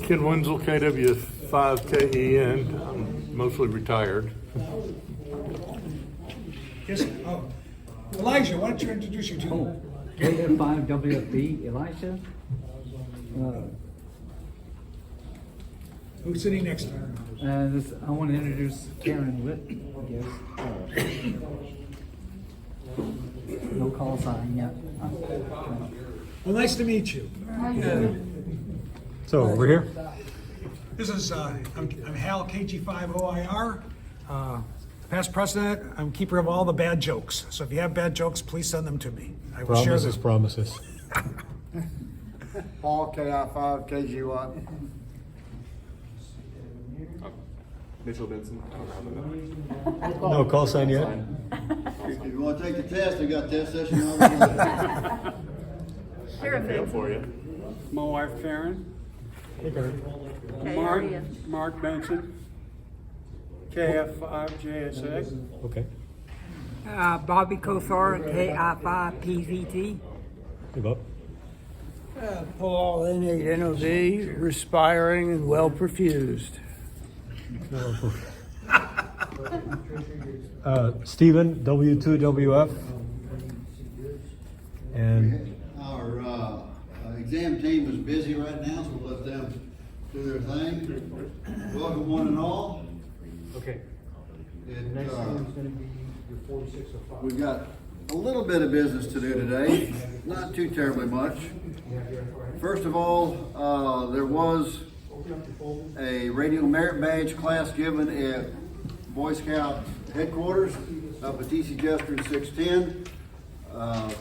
Ken Wenzel, KW5KEN. I'm mostly retired. Yes, Elijah, why don't you introduce you to? KF5WFB, Elisha. Who's sitting next to her? I want to introduce Karen Witt, I guess. No call sign yet. Well, nice to meet you. So over here. This is, I'm Hal, KG5OIR. Past president, I'm keeper of all the bad jokes. So if you have bad jokes, please send them to me. I will share them. Promises. Paul, KI5, KG1. Mitchell Benson. I don't have a number. No call sign yet. If you want to take the test, I got test session on. Sheriff Fail for you. My wife Karen. Okay, how are you? Mark Benson. KF5JSA. Okay. Bobby Kothar, KI5PVT. Hey, Bob. Paul, N8NOV, respiring and well perfused. Stephen, W2WF. And Our exam team is busy right now, so we'll let them do their thing. Welcome one and all. okay. We've got a little bit of business to do today, not too terribly much. First of all, there was a radio merit badge class given at Boy Scout headquarters up at TC Jester in 610.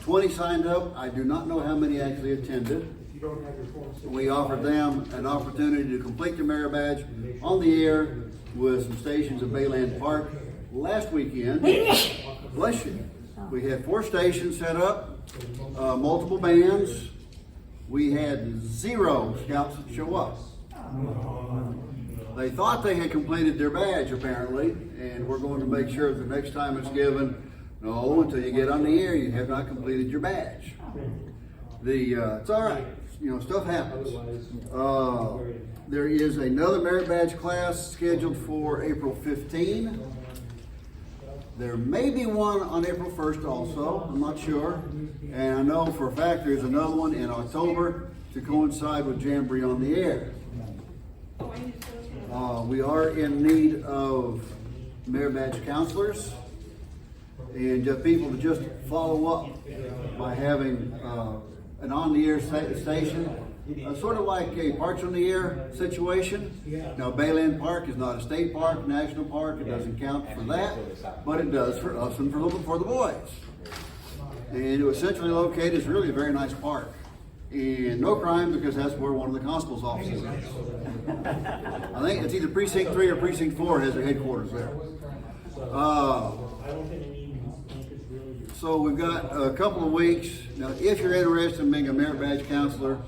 20 signed up. I do not know how many actually attended. We offered them an opportunity to complete their merit badge on the air with some stations at Bayland Park. Last weekend, bless you, we had 4 stations set up, multiple bands. We had 0 scouts show up. They thought they had completed their badge apparently, and we're going to make sure that the next time it's given, no, until you get on the air, you have not completed your badge. It's all right, stuff happens. There is another merit badge class scheduled for April 15. There may be one on April 1st also, I'm not sure. And I know for a fact there's another one in October to coincide with Jamboree on the Air. We are in need of merit badge counselors and just people to just follow up by having an on-the-air station, sort of like a Parks on the Air situation. Now, Bayland Park is not a state park, national park. It doesn't count for that, but it does for us and for the boys. And it was centrally located. It's really a very nice park. And no crime, because that's where one of the constable's offices is. I think it's either Precinct 3 or Precinct 4 has their headquarters there. So we've got a couple of weeks. Now, if you're interested in being a merit badge counselor,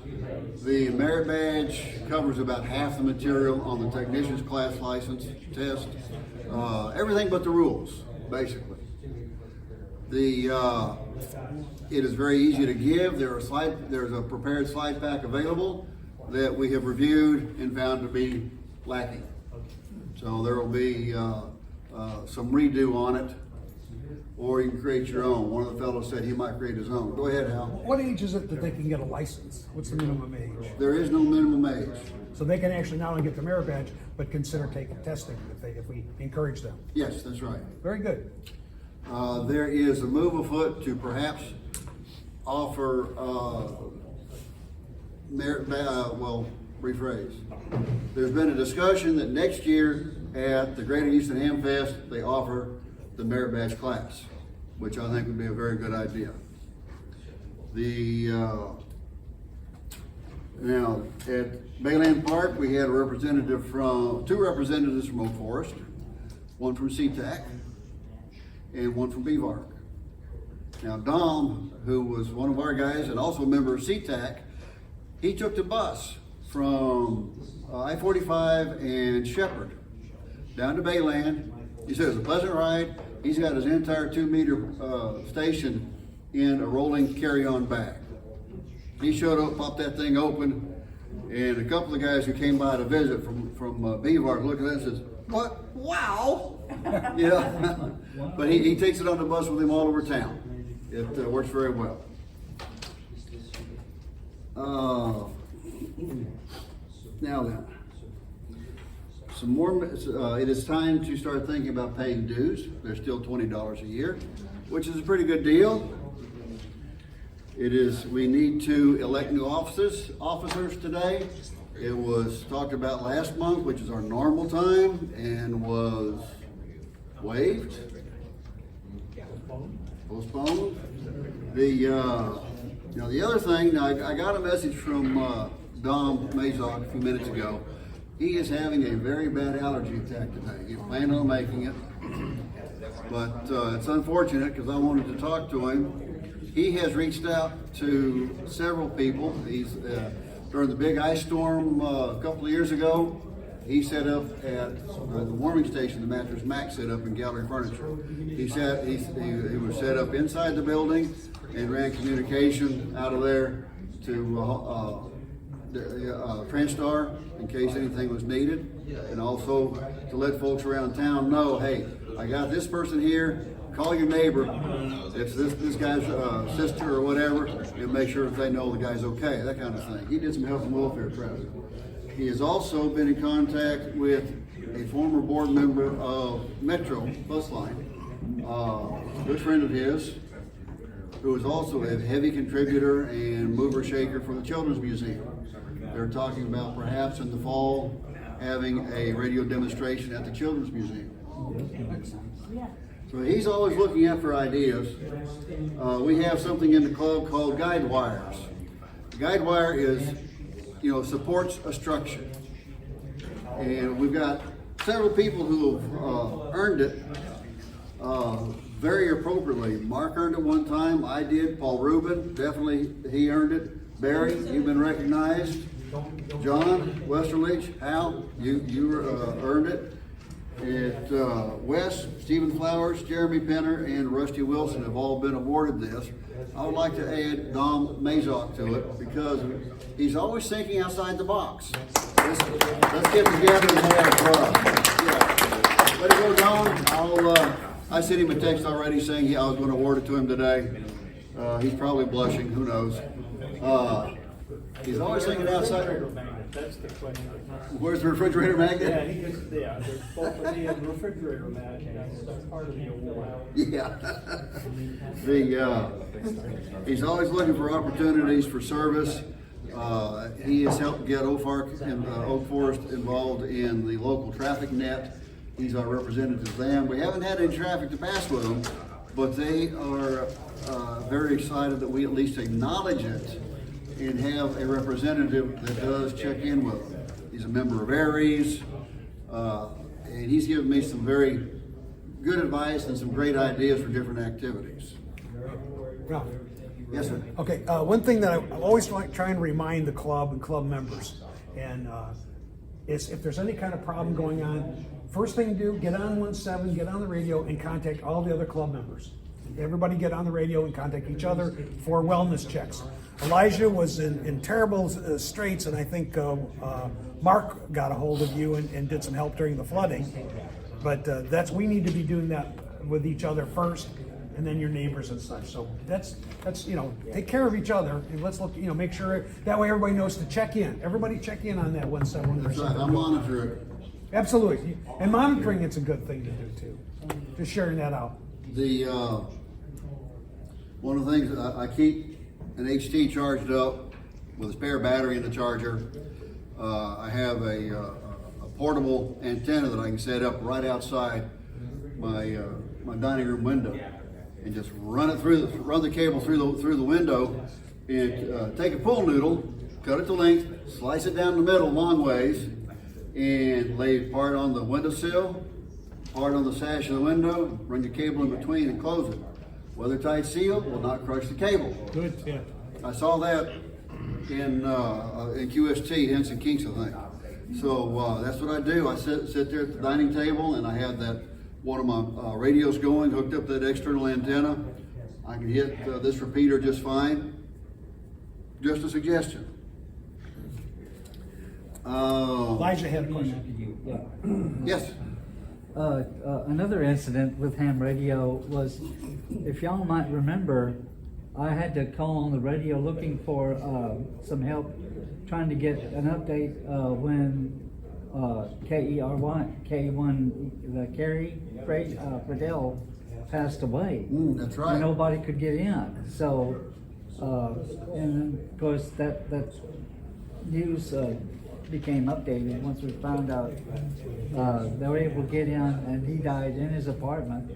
the merit badge covers about half the material on the technician's class license test. Everything but the rules, basically. It is very easy to give. There's a prepared slide pack available that we have reviewed and found to be lacking. So there will be some redo on it, or you can create your own. One of the fellows said he might create his own. Go ahead, Hal. What age is it that they can get a license? What's the minimum age? There is no minimum age. So they can actually not only get the merit badge, but consider taking testing if we encourage them. Yes, that's right. Very good. There is a move afoot to perhaps offer rephrase. There's been a discussion that next year at the Greater Houston Ham Fest, they offer the merit badge class, which I think would be a very good idea. Now at Bayland Park, we had two representatives from OFARC, one from CTAC and one from BVARC. Now Dom, who was one of our guys and also a member of CTAC, he took the bus from I-45 and Shepherd down to Bayland. He said it was a pleasant ride. He's got his entire 2-meter station in a rolling carry-on bag. He showed up, popped that thing open, And a couple of guys who came by to visit from BVARC looked at it and says, "What? Wow!" Yeah, but he takes it on the bus with him all over town. It works very well. Now then, some more. It is time to start thinking about paying dues. They're still $20 a year, which is a pretty good deal. It is. We need to elect new officers today. It was talked about last month, which is our normal time, and was waived, postponed. The other thing. Now I got a message from Dom Mazok a few minutes ago. He is having a very bad allergy attack today. He's planning on making it, but it's unfortunate because I wanted to talk to him. He has reached out to several people. He's during the big ice storm a couple of years ago. He set up at the warming station. The Mattress Mac set up in Gallery Furniture. He was set up inside the building and ran communication out of there to Transtar in case anything was needed, and also to let folks around town know, hey, I got this person here. Call your neighbor, if this guy's sister or whatever, and make sure that they know the guy's okay, that kind of thing. He did some health and welfare training. He has also been in contact with a former board member of Metro Bus Line, a good friend of his, who is also a heavy contributor and mover shaker for the Children's Museum. They're talking about perhaps in the fall having a radio demonstration at the Children's Museum. So he's always looking out for ideas. We have something in the club called guide wires. The guide wire is, supports a structure. And we've got several people who have earned it very appropriately. Mark earned it one time, I did. Paul Rubin, definitely he earned it. Barry, you've been recognized. John Westerlich, Hal, you earned it. Wes, Stephen Flowers, Jeremy Penner, and Rusty Wilson have all been awarded this. I would like to add Dom Mazok to it because he's always thinking outside the box. Let's get together and have fun. Let it go, Dom. I sent him a text already saying I was going to award it to him today. He's probably blushing. Who knows? He's always thinking outside. That's the question. Where's the refrigerator magnet? Yeah, there's both of the refrigerator magnet. That's part of the award. Yeah. He's always looking for opportunities for service. He has helped get OFARC and Oak Forest involved in the local traffic net. He's our representative then. We haven't had any traffic to pass with them, but they are very excited that we at least acknowledge it and have a representative that does check in with them. He's a member of Aries, and he's given me some very good advice and some great ideas for different activities. Ralph. Yes, sir. Okay, one thing that I always like trying to remind the club and club members, and is if there's any kind of problem going on, first thing to do, get on 17, get on the radio, and contact all the other club members. Everybody get on the radio and contact each other for wellness checks. Elijah was in terrible straits, and I think Mark got a hold of you and did some help during the flooding. But we need to be doing that with each other first, and then your neighbors and such. So that's take care of each other, and let's look, make sure that way everybody knows to check in. Everybody check in on that 171. That's right. I'm monitoring. Absolutely, and monitoring it's a good thing to do too. Just sharing that out. One of the things I keep an HT charged up with a spare battery in the charger. I have a portable antenna that I can set up right outside my dining room window, and just run the cable through the window, and take a pool noodle, cut it to length, slice it down the middle long ways, and lay part on the windowsill, part on the sash of the window, run your cable in between and close it. Weather tight seal will not crush the cable. Good, yeah. I saw that in QST, Henson Kinks, I think. So that's what I do. I sit there at the dining table, and I have one of my radios going, hooked up to that external antenna. I can hit this repeater just fine. Just a suggestion. Elijah had a question. Yeah. Yes, Another incident with ham radio was, if y'all might remember, I had to call on the radio looking for some help trying to get an update when K1, the Carrie Friedel passed away. that's right. Nobody could get in. So, and of course, that news became updated once we found out they were able to get in, and he died in his apartment.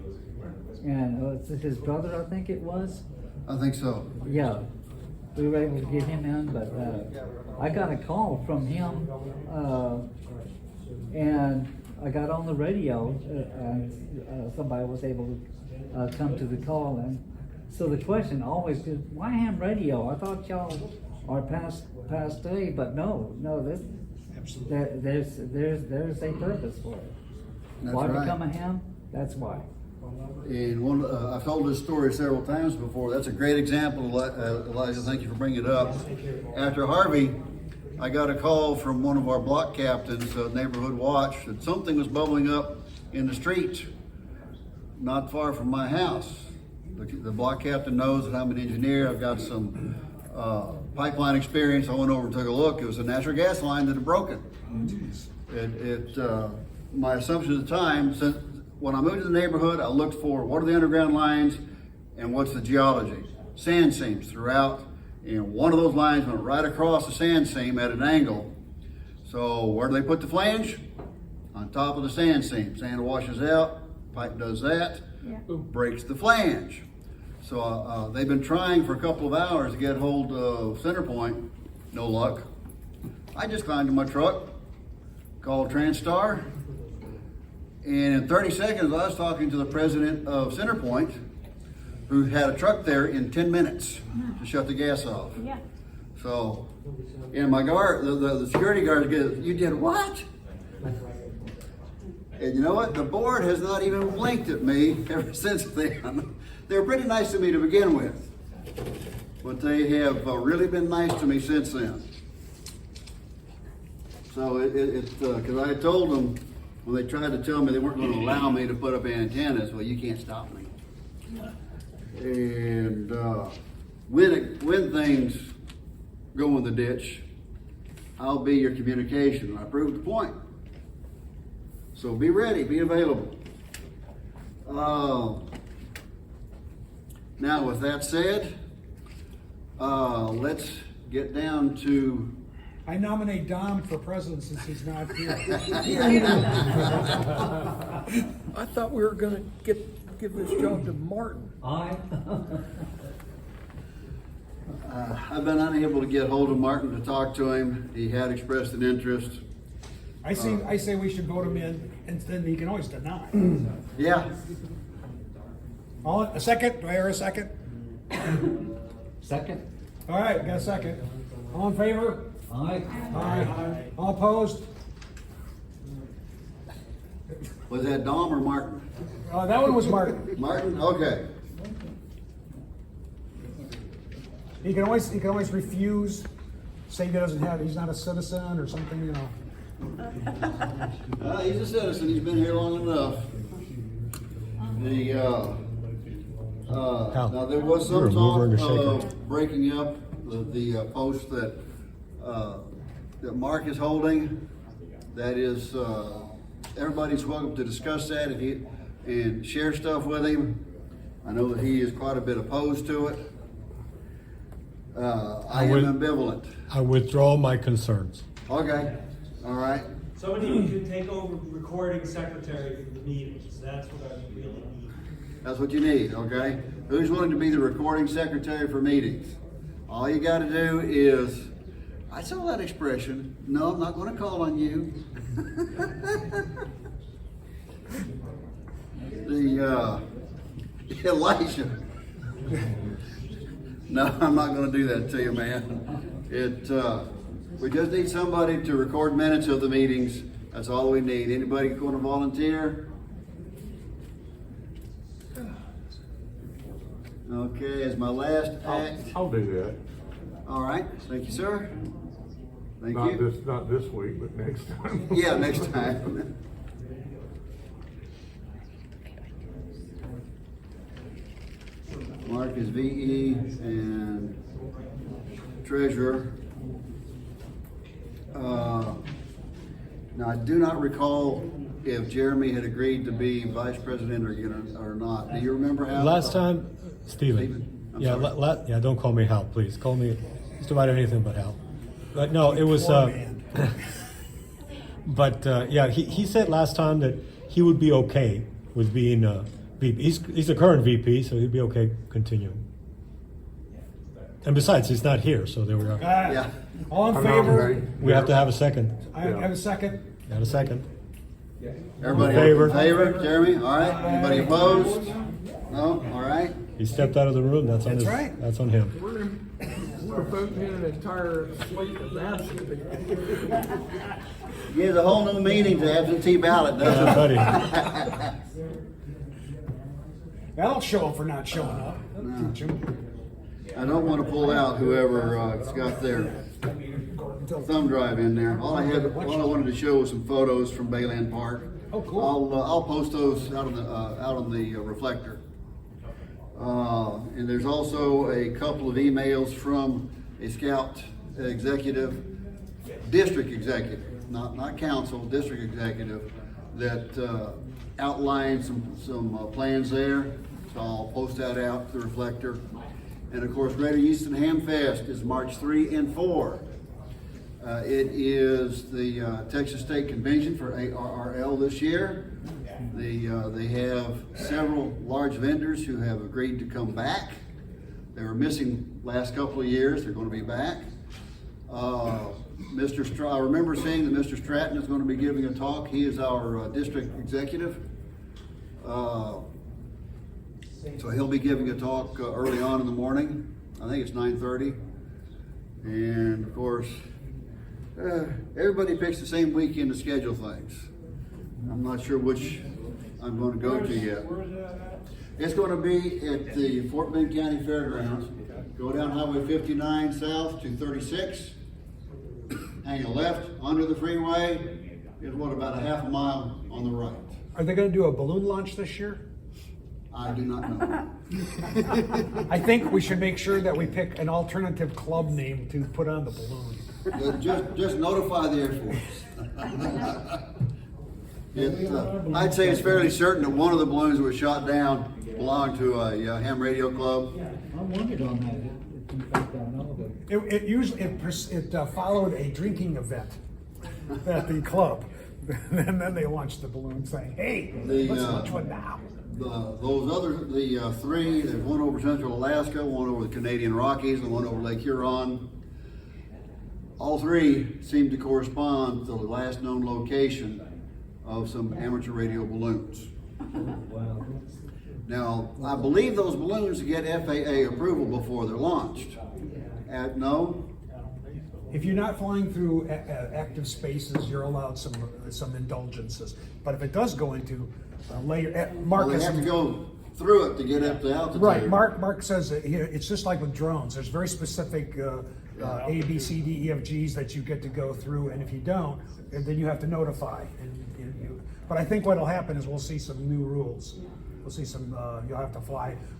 And it's his brother, I think it was. I think so. Yeah, we were able to get him in, but I got a call from him, and I got on the radio, and somebody was able to come to the call. And so the question always is, why ham radio? I thought y'all are past day, but no, there's a purpose for it. That's Why right. become a ham? That's why. And I've told this story several times before. That's a great example, Elijah. Thank you for bringing it up. After Harvey, I got a call from one of our block captains, Neighborhood Watch, that something was bubbling up in the street, not far from my house. The block captain knows that I'm an engineer. I've got some pipeline experience. I went over and took a look. It was a natural gas line that had broken. My assumption at the time, since when I moved to the neighborhood, I looked for what are the underground lines and what's the geology. Sand seams throughout, and one of those lines went right across the sand seam at an angle. So where do they put the flange? On top of the sand seam. Sand washes out, pipe does that, breaks the flange. So they've been trying for a couple of hours to get hold of Centerpoint, no luck. I just climbed in my truck, called Transtar, and in 30 seconds I was talking to the president of Centerpoint, who had a truck there in 10 minutes to shut the gas off. Yeah. So, and my guard, the security guard goes, "You did what?" And you know what? The board has not even blinked at me ever since then. They were pretty nice to me to begin with, but they have really been nice to me since then. So because I had told them when they tried to tell me they weren't going to allow me to put up antennas, well, you can't stop me. And when things go in the ditch, I'll be your communication. I proved the point. So be ready, be available. Now, with that said, let's get down to. I nominate Dom for president since he's not here. I thought we were gonna give this job to Martin. I've been unable to get hold of Martin to talk to him. He had expressed an interest. I say we should vote him in, and then he can always deny. Yeah. A second? Do I hear a second? Second? All right, got a second. All in favor? Aye. Aye. All opposed? Was that Dom or Martin? That one was Martin. Martin? Okay. He can always refuse, say he's not a citizen or something, you know. He's a citizen. He's been here long enough. Now there was You're some a mover and a talk shaker. of breaking up the post that Mark is holding. That is, everybody's welcome to discuss that and share stuff with him. I know that he is quite a bit opposed to it. I am ambivalent. I withdraw my concerns. Okay, all right. Somebody who can take over recording secretary for the meetings, that's what I really need. That's what you need, okay? Who's willing to be the recording secretary for meetings? All you gotta do is, I saw that expression. No, I'm not gonna call on you. Elisha. No, I'm not gonna do that to you, man. We just need somebody to record minutes of the meetings. That's all we need. Anybody gonna volunteer? Okay, as my last act. I'll do that. All right, thank you, sir. Thank Not you. not this week, but next time. Yeah, next time. Mark is VE and treasurer. Now, I do not recall if Jeremy had agreed to be vice president or not. Do you remember how? Last time, Stephen. Stephen, I'm Yeah, sorry. yeah, don't call me Hal, please. Call me just about anything but Hal. But no, it was, Poor man. but yeah, he said last time that he would be okay with being VP. He's a current VP, so he'd be okay continuing. And besides, he's not here, so there we are. Yeah. All in I favor? nominate. We have to have a second. I have a second. Got a second. Everybody Favor. in favor? Jeremy? All right. Anybody opposed? No? All right. He stepped out of the room. That's on That's his. right. That's on him. We're voting in an entire slate of absentee. Gives a whole new meaning to absentee ballot, doesn't Yeah, it? buddy. That'll show him for not showing up. I don't want to pull out whoever's got their thumb drive in there. All I wanted to show was some photos from Bayland Park. Oh, cool. I'll post those out on the reflector. And there's also a couple of emails from a Scout executive, district executive, not council, district executive, that outlined some plans there. So I'll post that out to the reflector. And of course, Greater Houston Ham Fest is March 3 and 4. It is the Texas State Convention for ARRL this year. They have several large vendors who have agreed to come back. They were missing last couple of years. They're going to be back. I remember saying that Mr. Stratton is going to be giving a talk. He is our district executive. So he'll be giving a talk early on in the morning. I think it's 9:30. And of course, everybody picks the same weekend to schedule things. I'm not sure which I'm going to go to yet. It's going to be at the Fort Bend County Fairgrounds. Go down Highway 59 south to 36. Hang a left under the freeway. Is about a half a mile on the right. Are they going to do a balloon launch this year? I do not know. I think we should make sure that we pick an alternative club name to put on the balloon. Just notify the Air Force. I'd say it's fairly certain that one of the balloons that was shot down belonged to a ham radio club. I wondered on that, if in fact I know, but. It usually followed a drinking event at the club, and then they launched the balloon saying, "Hey, let's launch one now." The three, there's one over Central Alaska, one over the Canadian Rockies, and one over Lake Huron. All three seem to correspond to the last known location of some amateur radio balloons. Wow. Now, I believe those balloons get FAA approval before they're launched. No? If you're not flying through active spaces, you're allowed some indulgences. But if it does go into Mark Well, they have to go through it to get up to altitude. Right. Mark says that it's just like with drones. There's very specific A, B, C, D, E, F, Gs that you get to go through, and if you don't, then you have to notify. But I think what'll happen is we'll see some new rules. We'll see some. You'll have to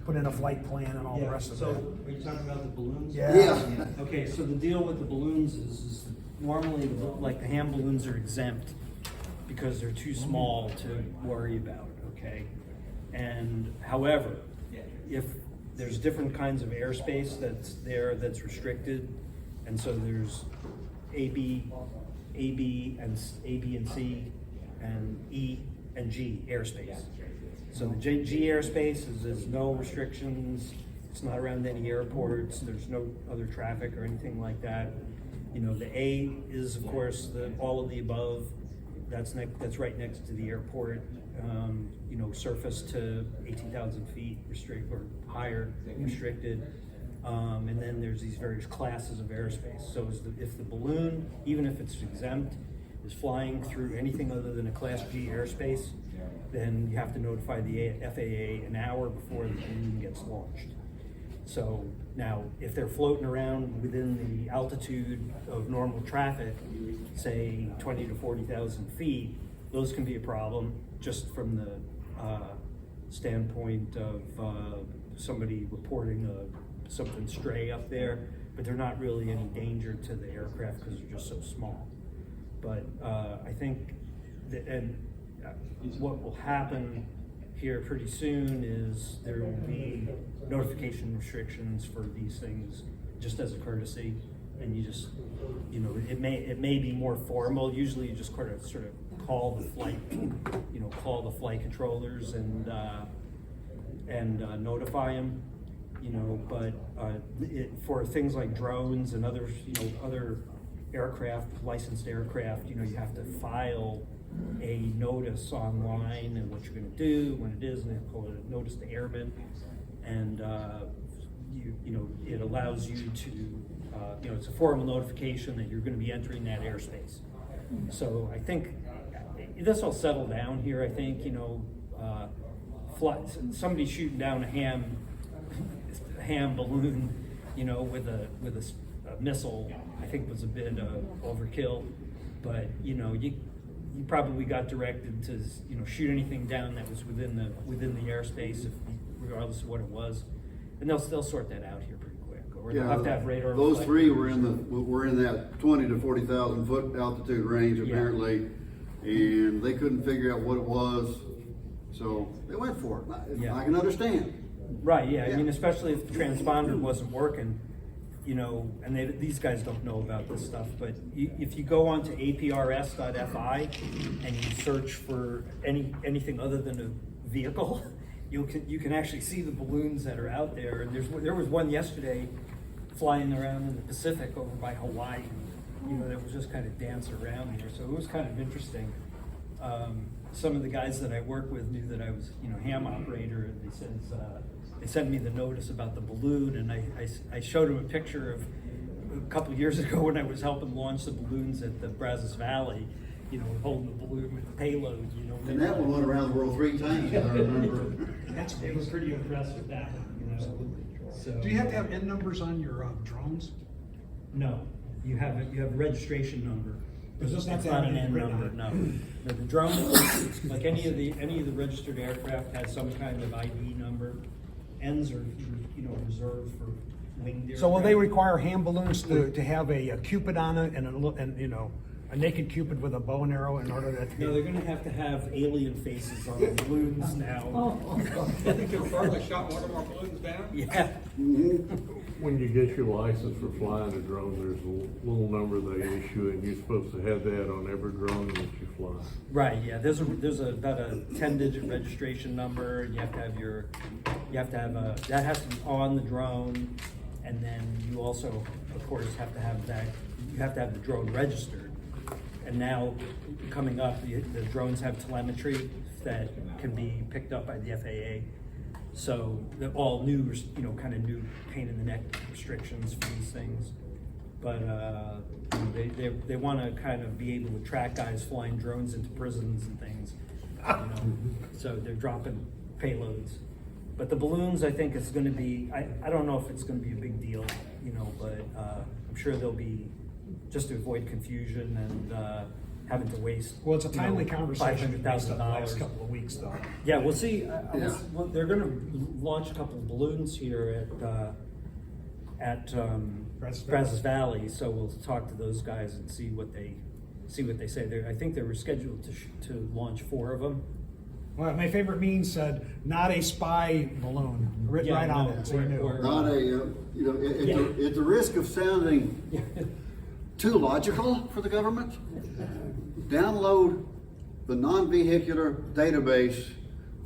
put in a flight plan, and all the rest of So, that. are you talking about the balloons? Yeah. Okay, so the deal with the balloons is normally, like, the ham balloons are exempt because they're too small to worry about, okay? And however, if there's different kinds of airspace that's restricted, and so there's A, B, and C, and E and G airspace. So the G airspace there's no restrictions. It's not around any airports. There's no other traffic or anything like that. You know, the A is, of course, all of the above. That's right next to the airport. You know, surface to 18,000 feet or higher restricted. And then there's these various classes of airspace. So if the balloon, even if it's exempt, is flying through anything other than a Class G airspace, then you have to notify the FAA an hour before the balloon gets launched. So now, if they're floating around within the altitude of normal traffic, say 20 to 40,000 feet, those can be a problem just from the standpoint of somebody reporting something stray up there, but they're not really any danger to the aircraft because they're just so small. But I think that, and what will happen here pretty soon is there will be notification restrictions for these things just as a courtesy, and you just, you know, it may be more formal. Usually you just sort of call the flight controllers and notify them, you know. But for things like drones and others, you know, other aircraft, licensed aircraft, you know, you have to file a notice online and what you're going to do, when it is, and they call it a notice to airmen, and you know, it allows you to, you know, it's a formal notification that you're going to be entering that airspace. So I think this will settle down here. I think, you know, somebody shooting down a ham balloon, you know, with a missile, I think was a bit overkill. But you know, you probably got directed to, you know, shoot anything down that was within the airspace, regardless of what it was, and they'll sort that out here pretty quick. Or they'll have to have radar. Those three were in that 20 to 40,000 foot altitude range apparently, and they couldn't figure out what it was, so they went for it. Yeah. I can understand. Right. Yeah. I mean, especially if the transponder wasn't working. You know, and these guys don't know about this stuff, but if you go onto aprs.fi and you search for anything other than a vehicle, you can actually see the balloons that are out there. And there was one yesterday flying around in the Pacific over by Hawaii, you know, that was just kind of dancing around there. So it was kind of interesting. Some of the guys that I work with knew that I was, you know, ham operator, and they sent me the notice about the balloon, and I showed them a picture of a couple of years ago when I was helping launch the balloons at the Brazos Valley, you know, holding the balloon with the payload, you know. And that one went around the world 3 times, I remember. They were pretty impressed with that one, you know. So, Do you have to have N numbers on your drones? No, you have a registration number. It's It's not an N number, no. No, the drone, like any of the registered aircraft, has some kind of ID number. N's are, you know, reserved for winged aircraft. So will they require ham balloons to have a cupid on it and you know, a naked cupid with a bow and arrow in order that? No, they're going to have alien faces on the balloons now. I think they're probably shot one of our balloons down. Yeah. When you get your license for flying a drone, there's a little number they issue, and you're supposed to have that on every drone that you fly. Right. Yeah. There's about a 10-digit registration number. And you have to have that has to be on the drone, and then you also, of course, have to have that. You have to have the drone registered. And now, coming up, the drones have telemetry that can be picked up by the FAA. So they're all new, you know, kind of new pain in the neck restrictions for these things. But you know, they want to kind of be able to track guys flying drones into prisons and things. You know, so they're dropping payloads. But the balloons, I think it's going to be. I don't know if it's going to be a big deal, you know, but I'm sure they'll be, just to avoid confusion and having to waste. Well, it's a timely conversation based on the $500,000. last couple of weeks, though. Yeah, we'll see. Well, they're going to launch a couple of balloons here at Brazos Valley, so we'll talk to those guys and see what they say. I think they were scheduled to launch 4 of them. Well, my favorite meme said, "Not a spy balloon," written Yeah, right on no, it, so you knew. Not a, you know, at the risk of sounding too logical for the government, download the non-vehicular database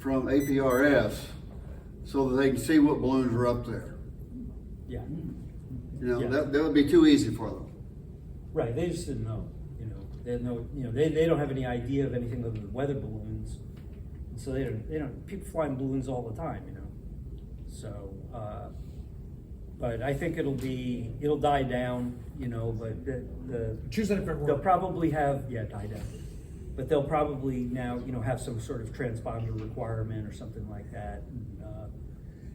from APRS so that they can see what balloons are up there. Yeah. You know, Yeah. that would be too easy for them. Right, they just didn't know, you know, they had no, you know, they don't have any idea of anything other than weather balloons. So they don't, people fly in balloons all the time, you know, so, but I think it'll die down, you know, but Choose that if it they'll works. probably have, die down. But they'll probably now, you know, have some sort of transponder requirement or something like that.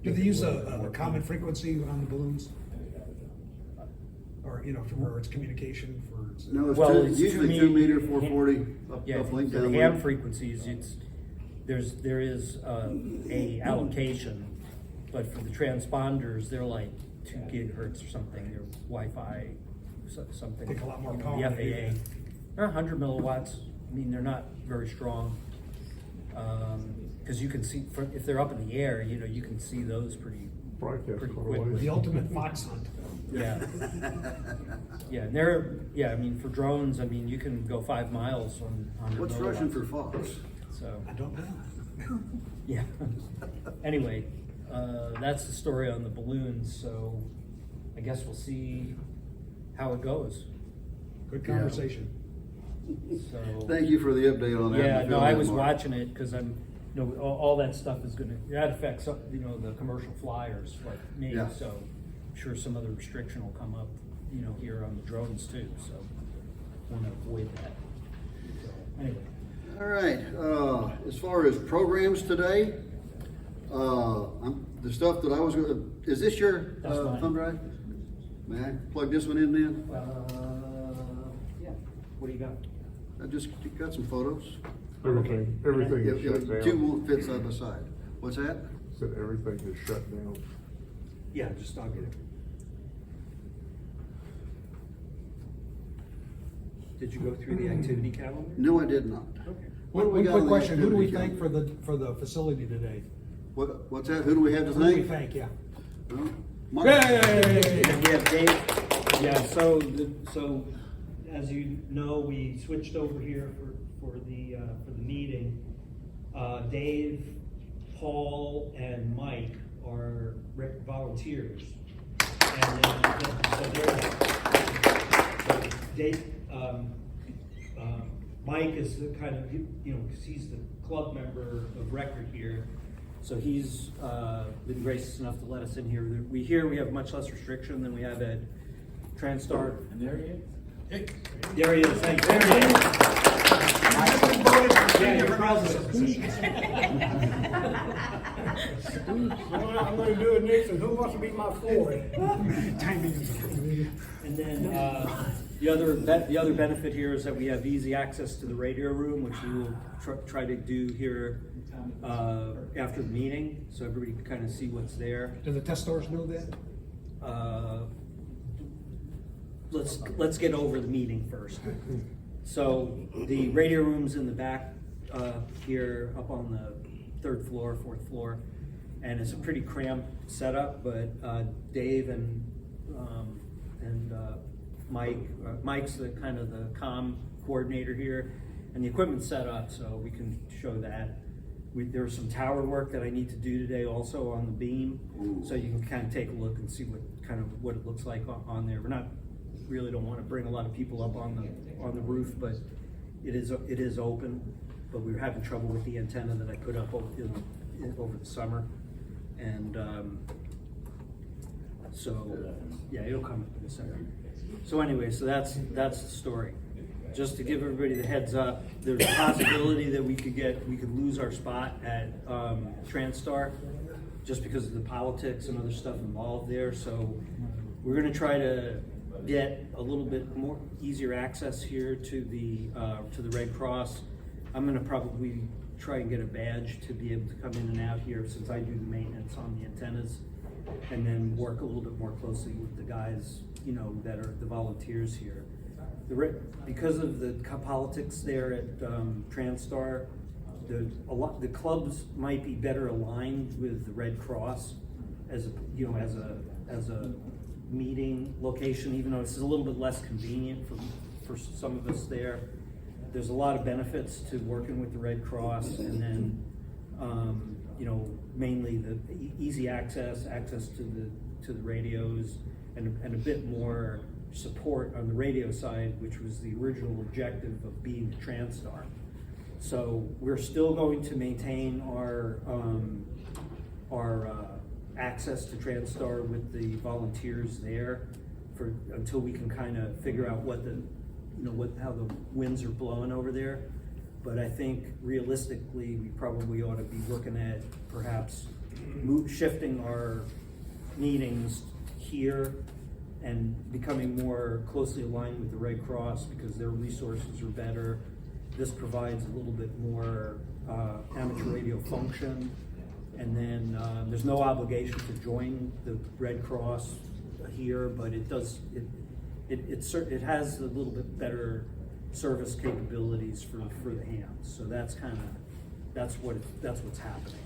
Do they use a common frequency on the balloons? Or, you know, where it's communication for? No, Well, it's it's usually 2 meter, 440, Yeah, up for link, the down ham link. frequencies, there is a allocation, but for the transponders, they're like 2 gigahertz or something, they're Wi-Fi, something. Take a lot more you know, power The than FAA, you- they're 100 milliwatts, I mean, they're not very strong. Cause you can see, if they're up in the air, you know, you can see those pretty Broadcast pretty quite a quickly. ways. The ultimate fox hunt. Yeah. Yeah, and I mean, for drones, I mean, you can go 5 miles on 100 What's milliwatts. Russian for fox? So, I don't know. yeah. Anyway, that's the story on the balloons, so I guess we'll see how it goes. Good conversation. So, Thank you for the update on that. yeah, no, Fill I that was mark. watching it, cause all that stuff is that affects, you know, the commercial flyers like me, Yeah. so I'm sure some other restriction will come up, you know, here on the drones too, so wanna avoid that. So, anyway. All right, as far as programs today, the stuff that I was gonna, is this your That's mine. thumb drive? May I plug this one in then? Yeah, what do you got? I just got some photos. Everything Yeah, is yeah, shut two down. won't fit side by side. What's that? Said everything is shut down. Yeah, I'll get it. Did you go through the activity calendar? No, I did not. Okay. What do we One got quick on the question, who do we activity thank for the facility today? What's that? Who do we have to Who do we thank? thank, yeah? Well, Mark. And we have Dave. Yeah, so as you know, we switched over here for the meeting. Dave, Paul, and Mike are volunteers. And so Dave, Mike is the kind of, you know, because he's the club member of record here. So he's been gracious enough to let us in here. We have much less restriction than we have at Transtar. And there he is. There he is. Thanks. There he is. Yeah, you're I'm gonna do it next, and who wants to be my fourth? And then the other benefit here is that we have easy access to the radio room, which we will try to do here after the meeting, so everybody can kind of see what's there. Do the testors know that? Let's get over the meeting first. So the radio room's in the back here, up on the 3rd floor, 4th floor, and it's a pretty cramped setup. But Dave and Mike's the kind of the comm coordinator here, and the equipment's set up so we can show that. There's some tower work that I need to do today also on the beam, so you can kind of take a look and see what it looks like on there. We're not really don't want to bring a lot of people up on the roof, but it is open. But we were having trouble with the antenna that I put up over the summer, and so yeah, it'll come up in a second. So anyway, so that's the story. Just to give everybody the heads up, there's a possibility that we could lose our spot at Transtar just because of the politics and other stuff involved there. So we're going to try to get a little bit more easier access here to the Red Cross. I'm going to probably try and get a badge to be able to come in and out here since I do the maintenance on the antennas, and then work a little bit more closely with the guys, you know, that are the volunteers here. Because of the politics there at Transtar, the clubs might be better aligned with the Red Cross as a meeting location, even though it's a little bit less convenient for some of us there. There's a lot of benefits to working with the Red Cross, and then you know, mainly the easy access to the radios, and a bit more support on the radio side, which was the original objective of being a Transtar. So we're still going to maintain our access to Transtar with the volunteers there until we can kind of figure out how the winds are blowing over there. But I think realistically, we probably ought to be looking at perhaps shifting our meetings here and becoming more closely aligned with the Red Cross because their resources are better. This provides a little bit more amateur radio function. And then there's no obligation to join the Red Cross here, but it does, it has a little bit better service capabilities for the hands. So that's that's what's happening.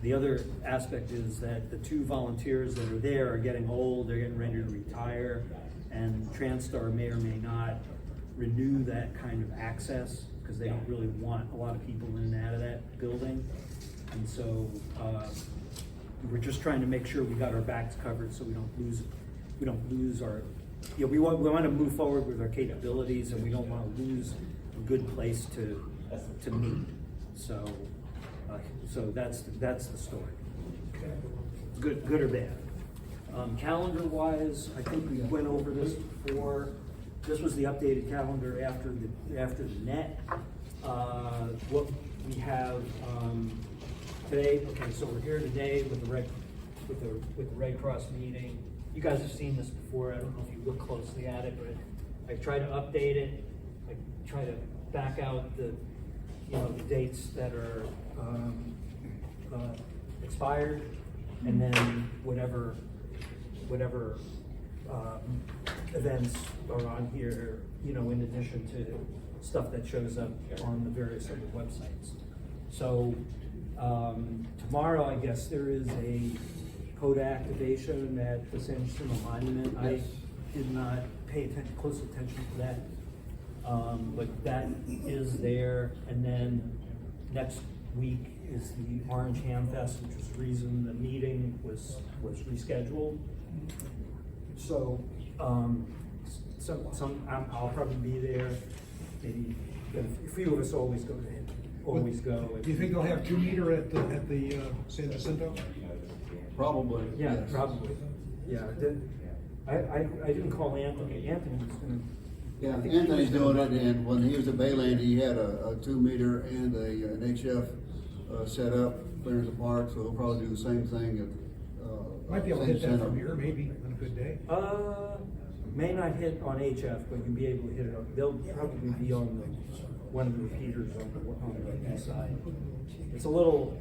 The other aspect is that the 2 volunteers that are there are getting old, they're getting ready to retire, and Transtar may or may not renew that kind of access because they don't really want a lot of people in and out of that building. And so we're just trying to make sure we got our backs covered so we don't lose our, we want to move forward with our capabilities and we don't want to lose a good place to meet. So that's the story. Good or bad. Calendar wise, I think we went over this before. This was the updated calendar after the net. What we have today. Okay, so we're here today with the Red Cross meeting. You guys have seen this before. I don't know if you look closely at it, but I try to update it. I try to back out the dates that are expired, and then whatever events are on here, in addition to stuff that shows up on the various other websites. So tomorrow, I guess there is a code activation at the San Jacinto Monument. I did not pay close attention to that, but that is there. And then next week is the Orange Ham Fest, which is the reason the meeting was rescheduled. So, I'll probably be there. Maybe a few of us always go. Do you think they'll have 2 meter at the San Jacinto? Probably. Yeah, yes. probably. Yeah. I didn't call Anthony. Anthony was gonna. Yeah, I think he Anthony's was gonna- doing it, and when he was at Bayland, he had a 2 meter and an HF set up there in the park, so he'll probably do the same thing at Might be able to San hit that Jacinto. from here, maybe, on a good day. May not hit on HF, but you'll be able to hit it on, they'll probably be on one of the repeaters on the east side. It's a little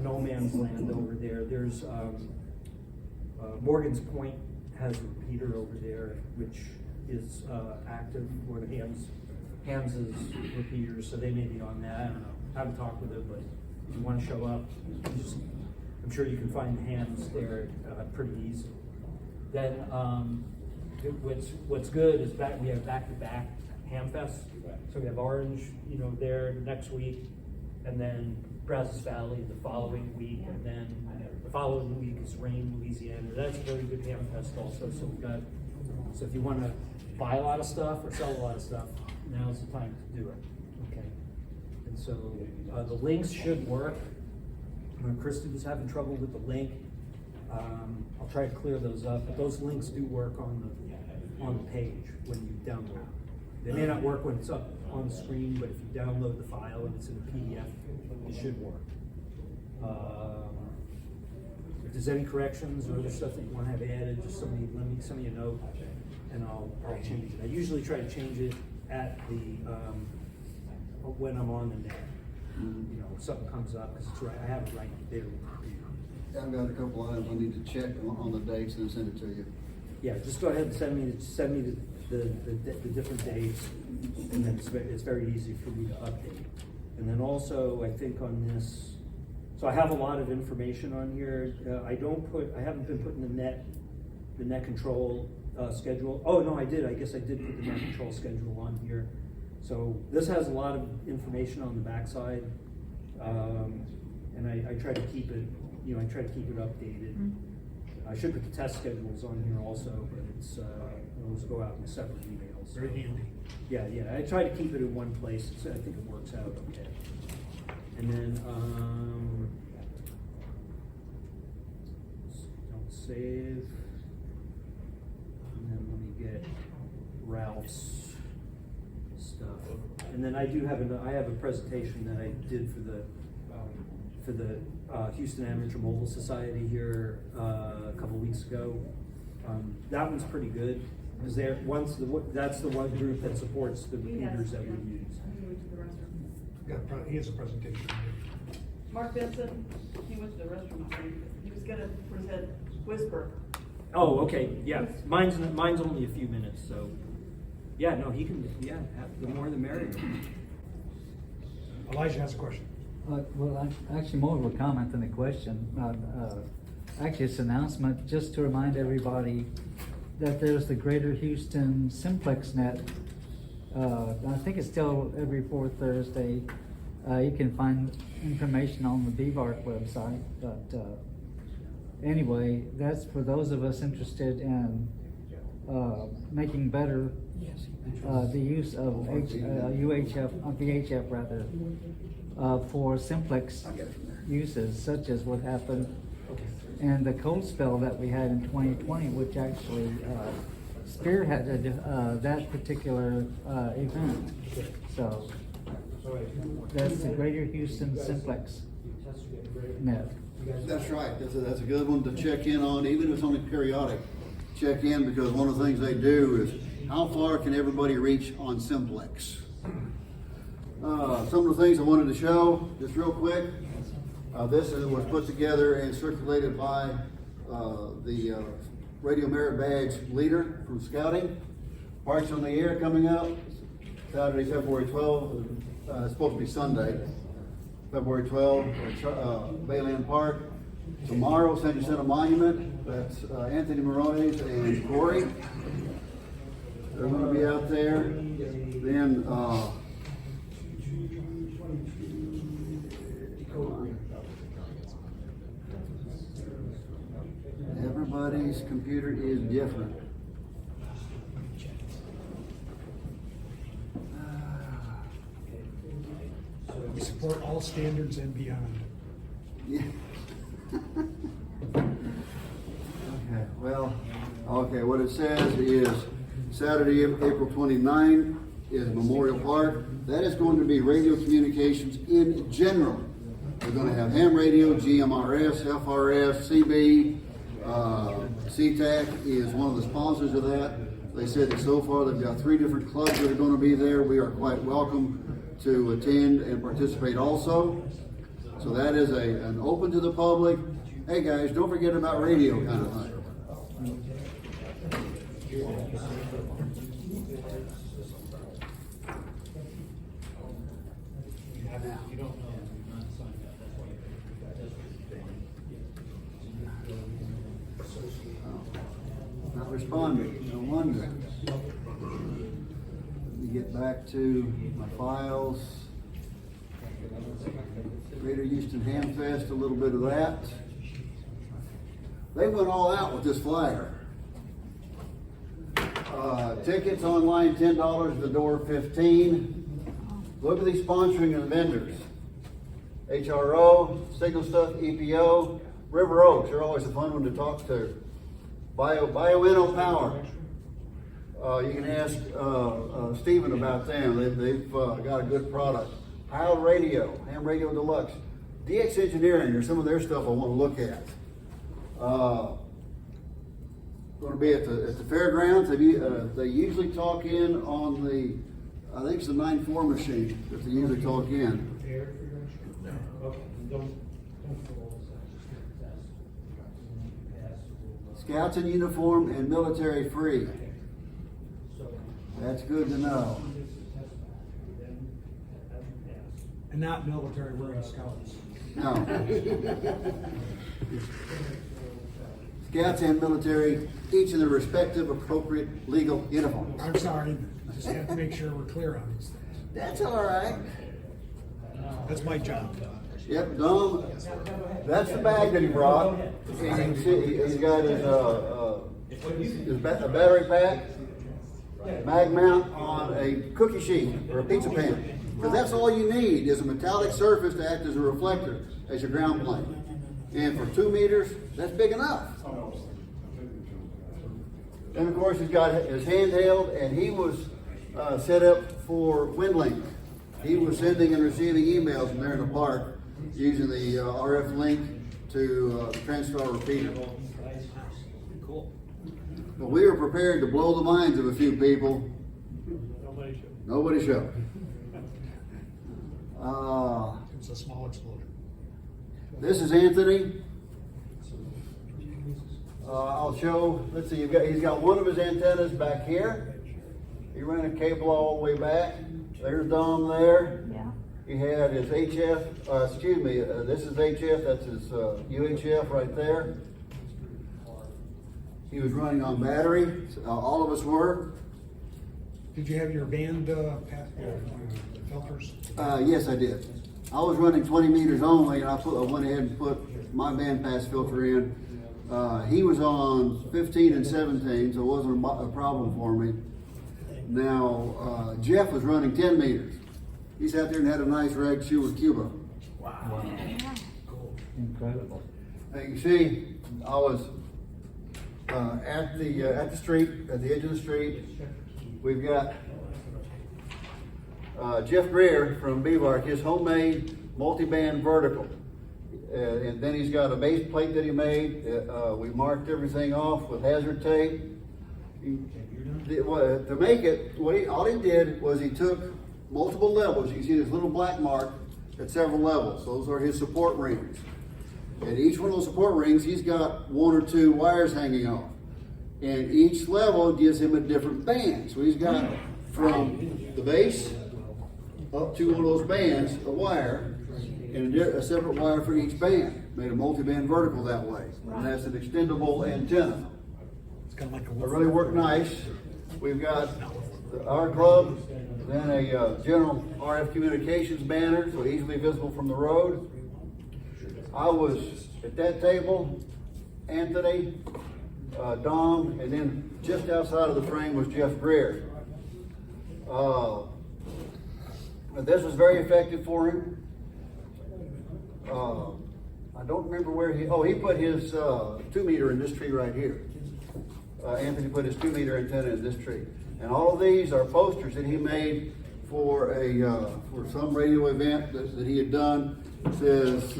no man's land over there. There's, Morgan's Point has a repeater over there, which is, active for the Hams's repeaters, so they may be on that. I don't know. I haven't talked with them, but if you want to show up, I'm sure you can find the Hams there, pretty easy. Then, what's good is we have back-to-back Ham Fest. So we have Orange, there next week, and then Brazos Valley the following week, and then the following week is Rain, Louisiana. That's a very good Ham Fest also. So if you want to buy a lot of stuff or sell a lot of stuff, now's the time to do it. Okay. And so the links should work. Christy was having trouble with the link. I'll try to clear those up, but those links do work on the page when you download. They may not work when it's up on the screen, but if you download the file and it's in a PDF, it should work. If there's any corrections or other stuff that you want to have added, just send me a note, and I'll change it. I usually try to change it at the when I'm on the net. If something comes up, because it's right, I have it right there. I've got a couple items I need to check on the dates and send it to you. Yeah, just go ahead and send me the different dates, and then it's very easy for me to update. And then also, I think on this, so I have a lot of information on here. I haven't been putting the net control schedule. Oh no, I did. I guess I did put the net control schedule on here. So this has a lot of information on the backside, and I try to keep it. I try to keep it updated. I should put the test schedules on here also, but it's those go out in separate emails. Very handy. Yeah. I try to keep it in one place. So I think it works out okay. And then don't save. And then let me get Ralph's stuff. And then I have a presentation that I did for the Houston Amateur Mobile Society here a couple weeks ago. That one's pretty good because that's the one group that supports the repeaters that we use. He has a presentation. Mark Benson, he went to the restroom. He was gonna present Whisper. Oh, okay, yeah. Mine's only a few minutes, so yeah, no, he can. Yeah, the more the merrier. Elijah has a question. Well, actually more of a comment than a question. Actually, it's an announcement just to remind everybody that there's the Greater Houston Simplex Net. I think it's still every fourth Thursday. You can find information on the BVARC website, but anyway, that's for those of us interested in making better the use of VHF rather, for simplex uses, such as what happened in the cold spell that we had in 2020, which actually spearheaded that particular event. So that's the Greater Houston Simplex Net. That's right. That's a good one to check in on, even if it's only periodic. Check in, because one of the things they do is how far can everybody reach on simplex. Some of the things I wanted to show, just real quick. This was put together and circulated by the Radio Merit Badge leader from Scouting. Parks on the Air coming up Saturday, February 12th. It's supposed to be Sunday, February 12th, Bayland Park. Tomorrow, San Jacinto Monument. That's Anthony Morones and Corey. They're going to be out there. Then everybody's computer is different. We support all standards and beyond. Yeah. Okay, what it says is Saturday, April 29th is Memorial Park. That is going to be radio communications in general. We're going to have ham radio, GMRS, FRS, CB, CTAC is one of the sponsors of that. They said that so far they've got 3 different clubs that are going to be there. We are quite welcome to attend and participate also. So that is an open to the public. Hey guys, don't forget about radio kind of thing. Not responding, no wonder. Let me get back to my files. Greater Houston Ham Fest, a little bit of that. They went all out with this flyer. Tickets online $10, the door $15. Look at these sponsoring and vendors. HRO, Signal Stuff, EPO, River Oaks, they're always a fun one to talk to. Bioenno Power. You can ask Stephen about them. They've got a good product. Heil Radio, Ham Radio Deluxe. DX Engineering, there's some of their stuff I want to look at. Going to be at the fairgrounds. They usually talk in on the, I think it's the 9-4 machine that they usually talk in. Scouts in uniform and military free. That's good to know. And not military wearing scouts. No. Scouts and military, each in their respective appropriate legal uniforms. I'm sorry, I just have to make sure we're clear on these things. That's all right. That's my job. Yep, Dom, that's the bag that he brought. You can see, he's got his battery pack, mag mount on a cookie sheet or a pizza pan. Because that's all you need is a metallic surface to act as a reflector as your ground plane. And for 2 meters, that's big enough. And of course, he's got his handheld, and he was set up for WindLink. He was sending and receiving emails from there in the park using the RF link to transfer our repeater. Cool. But we were prepared to blow the minds of a few people. Nobody showed. It's a small explosion. This is Anthony. I'll show, let's see, he's got one of his antennas back here. He ran a cable all the way back. There's Dom there. Yeah. He had his HF, this is HF, that's his UHF right there. He was running on battery, all of us were. Did you have your band filters? Yes, I did. I was running 20 meters only, and I went ahead and put my bandpass filter in. He was on 15 and 17, so it wasn't a problem for me. Now, Jeff was running 10 meters. He sat there and had a nice red shoe with Cuba. Wow. Incredible. Now you can see, I was at the street, at the edge of the street. We've got Jeff Greer from BVARC, his homemade multi-band vertical. And then he's got a base plate that he made. We marked everything off with hazard tape. To make it, all he did was he took multiple levels. You can see this little black mark at several levels. Those are his support rings. And each one of those support rings, he's got one or two wires hanging off. And each level gives him a different band. So he's got from the base up to one of those bands, a wire, and a separate wire for each band. Made a multi-band vertical that way. And that's an extendable antenna. It's kind of like It really worked nice. We've got our club, then a general RF communications banner, so easily visible from the road. I was at that table, Anthony, Dom, and then just outside of the frame was Jeff Greer. This was very effective for him. I don't remember where he put his 2 meter in this tree right here. Anthony put his 2 meter antenna in this tree. And all of these are posters that he made for for some radio event that he had done. It says,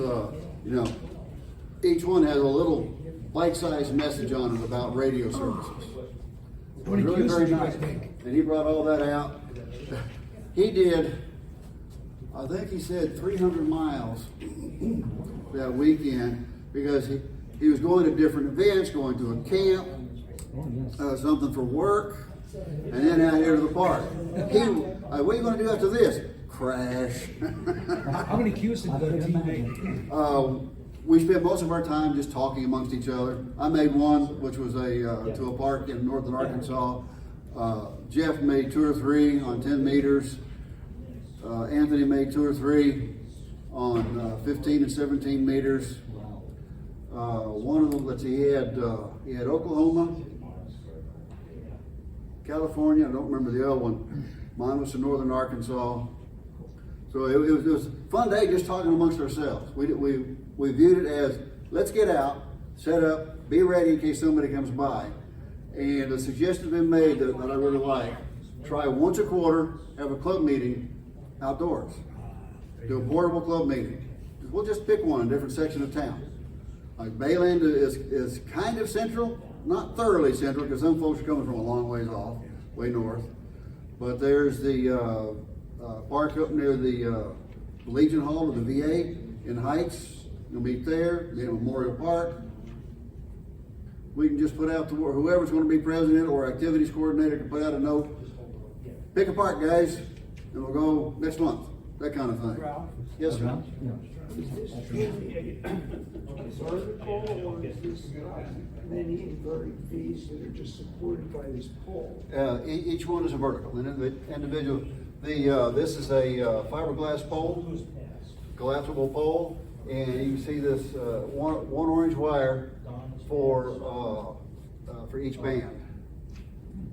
each one has a little bite-sized message on it about radio services. It was really very nice. And he brought all that out. He did, I think he said 300 miles that weekend because he was going to different events, going to a camp, something for work, and then out here to the park. What are you going to do after this? Crash. How many cues did the team make? We spent most of our time just talking amongst each other. I made one, which was to a park in northern Arkansas. Jeff made 2 or 3 on 10 meters. Anthony made 2 or 3 on 15 and 17 meters. One of them, let's see, he had Oklahoma, California, I don't remember the other one. Mine was to northern Arkansas. So it was a fun day just talking amongst ourselves. We viewed it as, let's get out, set up, be ready in case somebody comes by. And a suggestion has been made that I really like. Try once a quarter, have a club meeting outdoors. Do a portable club meeting. We'll just pick one in a different section of town. Like Bayland is kind of central, not thoroughly central because some folks are coming from a long ways off, way north. But there's the park up near the Legion Hall of the VA in Heights. You'll meet there, meet at Memorial Park. We can just put out whoever's going to be president or activities coordinator can put out a note. Pick a park, guys, and we'll go next month. That kind of thing. Ralph? Yes, sir. Is this really a vertical or is this many inverted V's that are just supported by this pole? Each one is a vertical, an individual. This is a fiberglass pole, collapsible pole, and you can see this one orange wire for each band,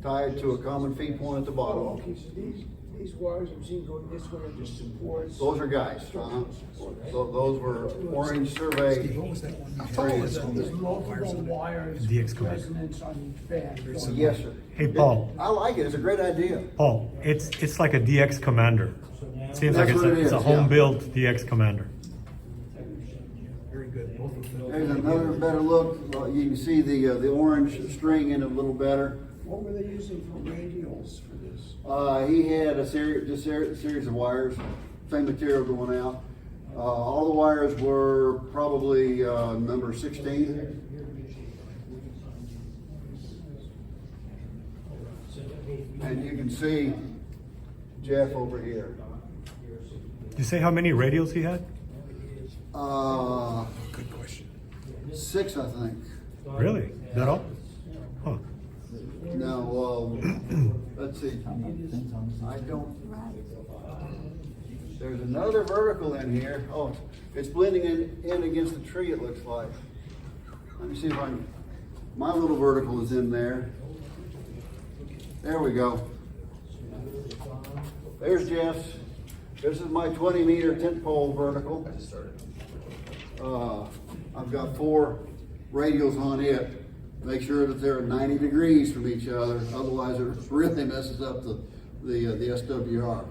tied to a common feed point at the bottom. Okay, so these wires I'm seeing going this way are just supports. Those are guys. Those were orange survey. What was that one? There's multiple wires, DX resonance on each band. Yes, sir. Hey, Paul. I like it. It's a great idea. Paul, it's like a DX Commander. It seems like That's what it it's a is, home yeah. built DX Commander. There's another better look. You can see the orange string in it a little better. What were they using for radials for this? He had a series of wires, same material going out. All the wires were probably number 16. And you can see Jeff over here. You say how many radios he had? Good question. 6, I think. Really? That all? Huh. No, let's see. I don't. There's another vertical in here. Oh, it's blending in against the tree, it looks like. Let me see if I can. My little vertical is in there. There we go. There's Jeff's. This is my 20-meter tent pole vertical. I've got 4 radials on it. Make sure that they're 90 degrees from each other. Otherwise, it really messes up the SWR.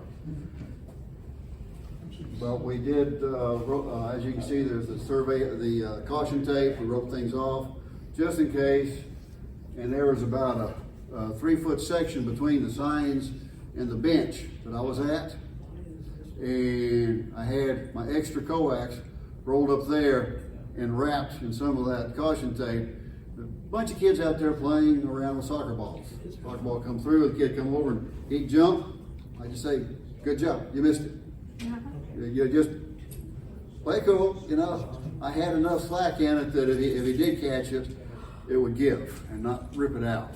But we did, as you can see, there's the survey, the caution tape. We wrote things off just in case. And there was about a 3-foot section between the signs and the bench that I was at. And I had my extra coax rolled up there and wrapped in some of that caution tape. A bunch of kids out there playing around with soccer balls. Soccer ball come through, the kid come over and he'd jump. I just say, good job, you missed it. You just play cool, you know. I had enough slack in it that if he did catch it, it would give and not rip it out.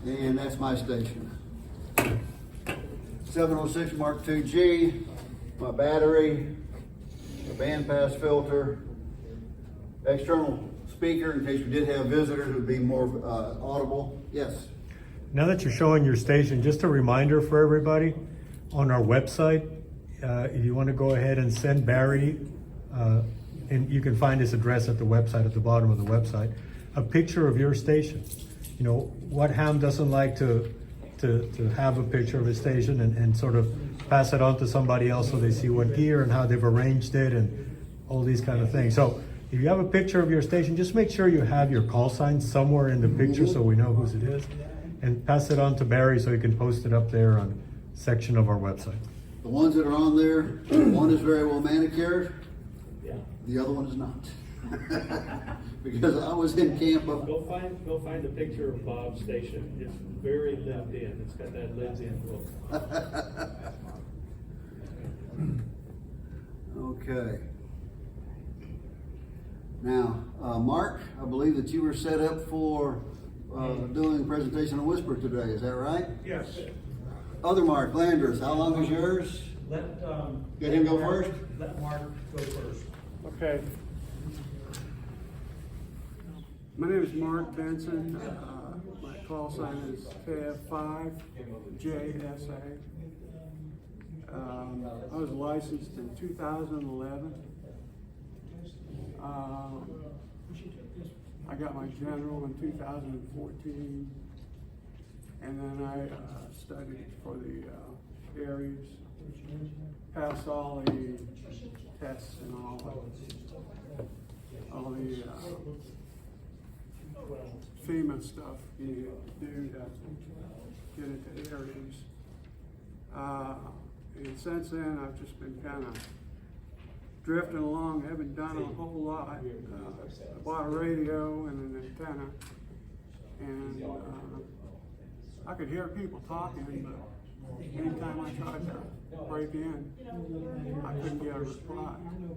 And that's my station. 706 Mark II-G, my battery, the bandpass filter, external speaker in case we did have visitors, it would be more audible. Yes. Now that you're showing your station, just a reminder for everybody, on our website, if you want to go ahead and send Barry, and you can find his address at the website, at the bottom of the website, a picture of your station. You know, what ham doesn't like to have a picture of his station and sort of pass it on to somebody else so they see what gear and how they've arranged it and all these kind of things. So if you have a picture of your station, just make sure you have your call sign somewhere in the picture so we know whose it is, and pass it on to Barry so he can post it up there on section of our website. The ones that are on there, one is very well manicured, the other one is not. Because I was in camp up. Go find a picture of Bob's station. It's very lived in. It's got that lived in look. Okay. Now, Mark, I believe that you were set up for doing a presentation on Whisper today. Is that right? Yes. Other Mark, Landers, how long is yours? Let him go first? Let Mark go first. Okay. My name is Mark Benson. My call sign is KF5JSA. I was licensed in 2011. I got my general in 2014, and then I studied for the Aries, passed all the tests and all the FEMA stuff you do to get into Aries. And since then, I've just been kind of drifting along. Haven't done a whole lot. I bought a radio and an antenna, and I could hear people talking, but anytime I tried to break in, I couldn't get a reply. And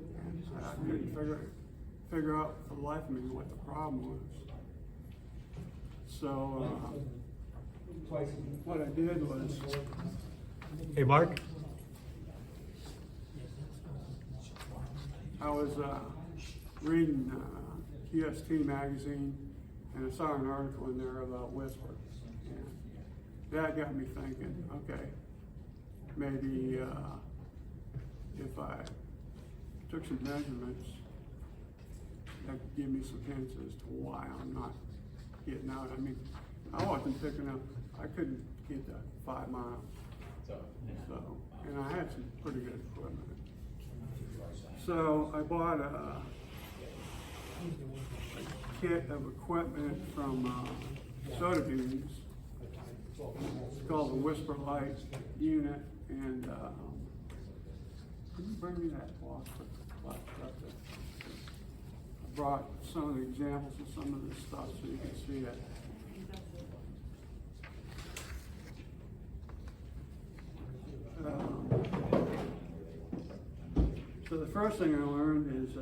I couldn't figure out for the life of me what the problem was. So what I did was, Hey, Mark? I was reading QST magazine, and I saw an article in there about Whisper. And that got me thinking, okay, maybe if I took some measurements, that could give me some hints as to why I'm not getting out. I mean, I wasn't picking up, I couldn't get that 5 miles. So, and I had some pretty good equipment. So I bought a kit of equipment from Soda Beans. It's called the Whisper Light unit, and can you bring me that box? I brought some of the examples of some of this stuff so you can see it. So the first thing I learned is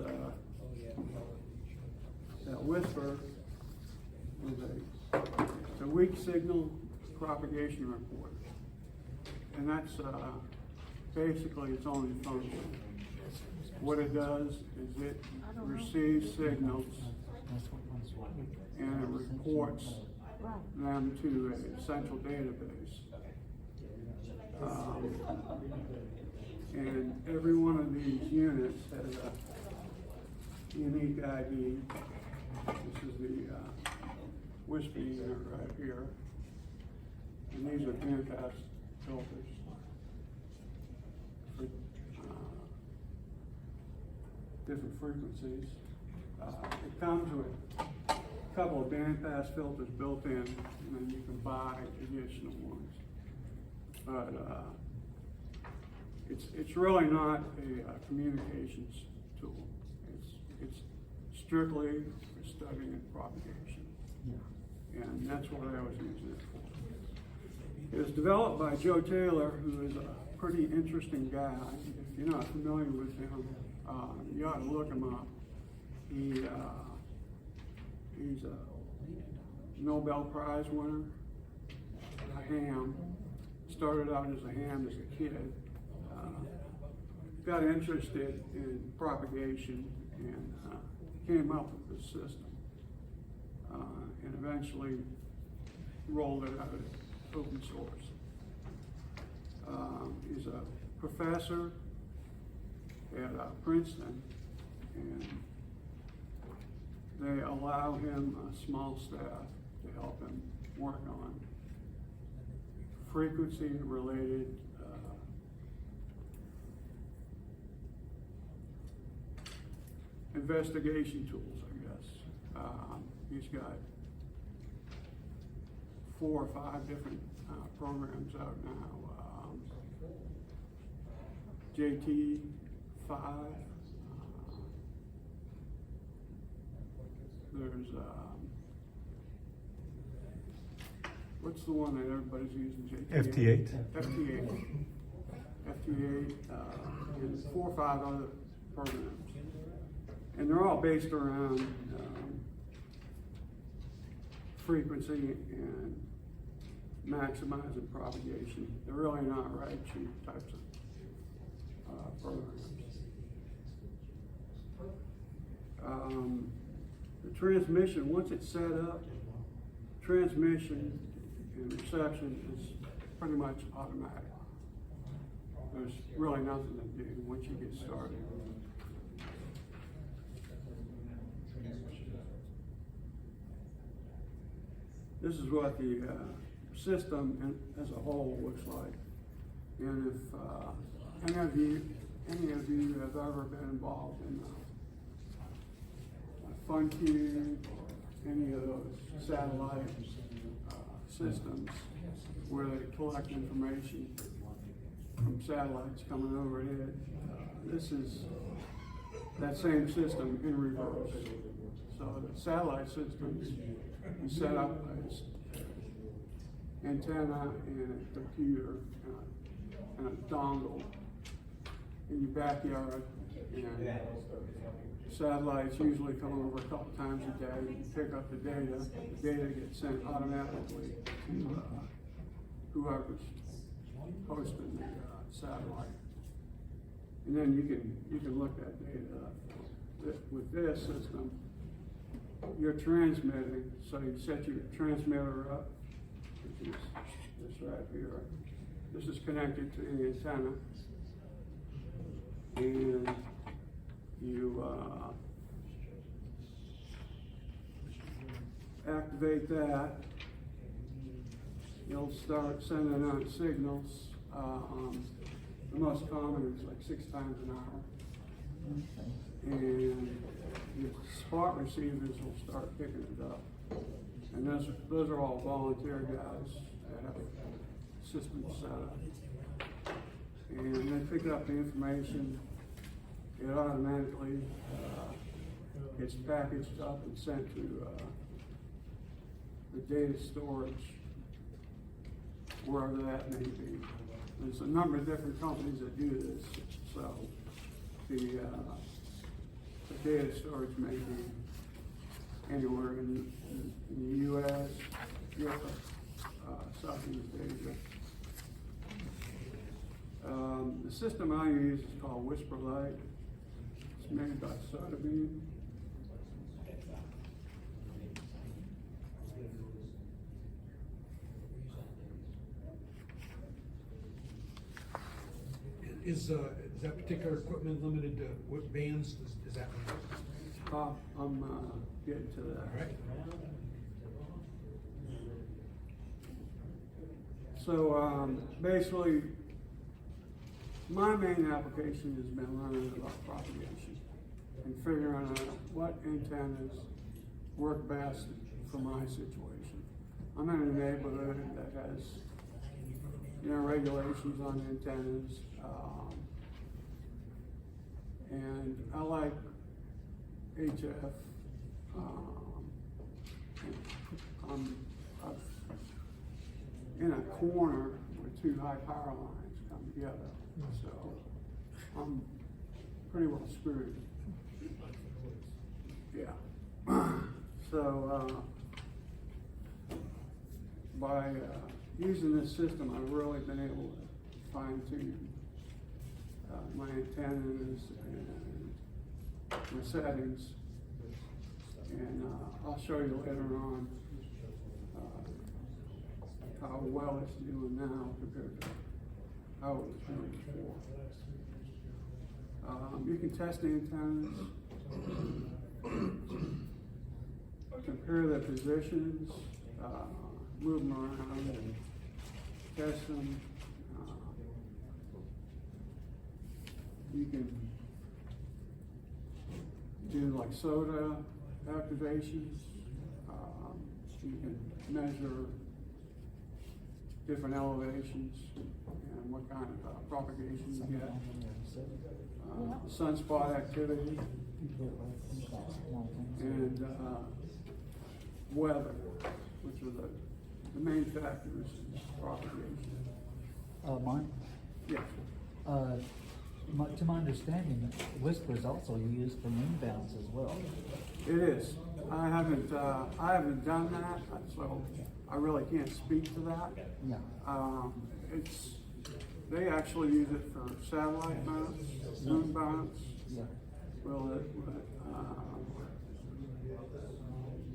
that Whisper is a weak signal propagation reporter, and that's basically its only function. What it does is it receives signals and it reports them to a central database. And every one of these units has a unique ID. This is the Whisper unit right here. And these are bandpass filters for different frequencies. It comes with a couple of bandpass filters built in, and then you can buy additional ones. But it's really not a communications tool. It's strictly for studying and propagation, and that's what I was using it for. It was developed by Joe Taylor, who is a pretty interesting guy. If you're not familiar with him, you ought to look him up. He's a Nobel Prize winner, a ham. Started out as a ham as a kid. Got interested in propagation and came up with this system. And eventually rolled it out as open source. He's a professor at Princeton, and they allow him a small staff to help him work on frequency-related investigation tools, I guess. He's got 4 or 5 different programs out now. JT5. There's what's the one that everybody's using? FT8. FT8. FT8 and 4 or 5 other programs. And they're all based around frequency and maximizing propagation. They're really not right sheet types of programs. The transmission, once it's set up, transmission and reception is pretty much automatic. There's really nothing to do once you get started. This is what the system as a whole looks like. And if any of you have ever been involved in FunCube, any of those satellite systems where they collect information from satellites coming overhead, this is that same system in reverse. So the satellite systems is set up as antenna and a computer and a dongle in your backyard, and satellites usually come over a couple times a day, pick up the data. The data gets sent automatically to whoever's hosting the satellite, and then you can look that data up. With this system, you're transmitting, so you set your transmitter up, which is this right here. This is connected to the antenna, and you activate that. You'll start sending out signals. The most common is like 6 times an hour. And the smart receivers will start picking it up. And those are all volunteer guys that have a system set up. And they pick up the information, it automatically gets packaged up and sent to the data storage, wherever that may be. There's a number of different companies that do this, so the data storage may be anywhere in the U.S., Europe, Southeast Asia. The system I use is called Whisper Light. It's made by Sodabean. Is that particular equipment limited to what bands is that? I'm getting to that. All right. So basically, my main application has been learning about propagation and figuring out what antennas work best for my situation. I'm in a neighborhood that has, regulations on antennas, and I like HF. I'm in a corner where two high power lines come together, so I'm pretty well screwed. Yeah. So by using this system, I've really been able to fine tune my antennas and my settings, and I'll show you later on how well it's doing now compared to how it was doing before. You can test the antennas, compare their positions, move them around and test them. You can do like soda activations. You can measure different elevations and what kind of propagation you get. Sunspot activity and weather, which are the main factors in propagation. Mark? Yes. To my understanding, Whisper is also used for moon bounce as well. It is. I haven't done that, so I really can't speak to that. Yeah. They actually use it for satellite mounts, moon bounce. Yeah.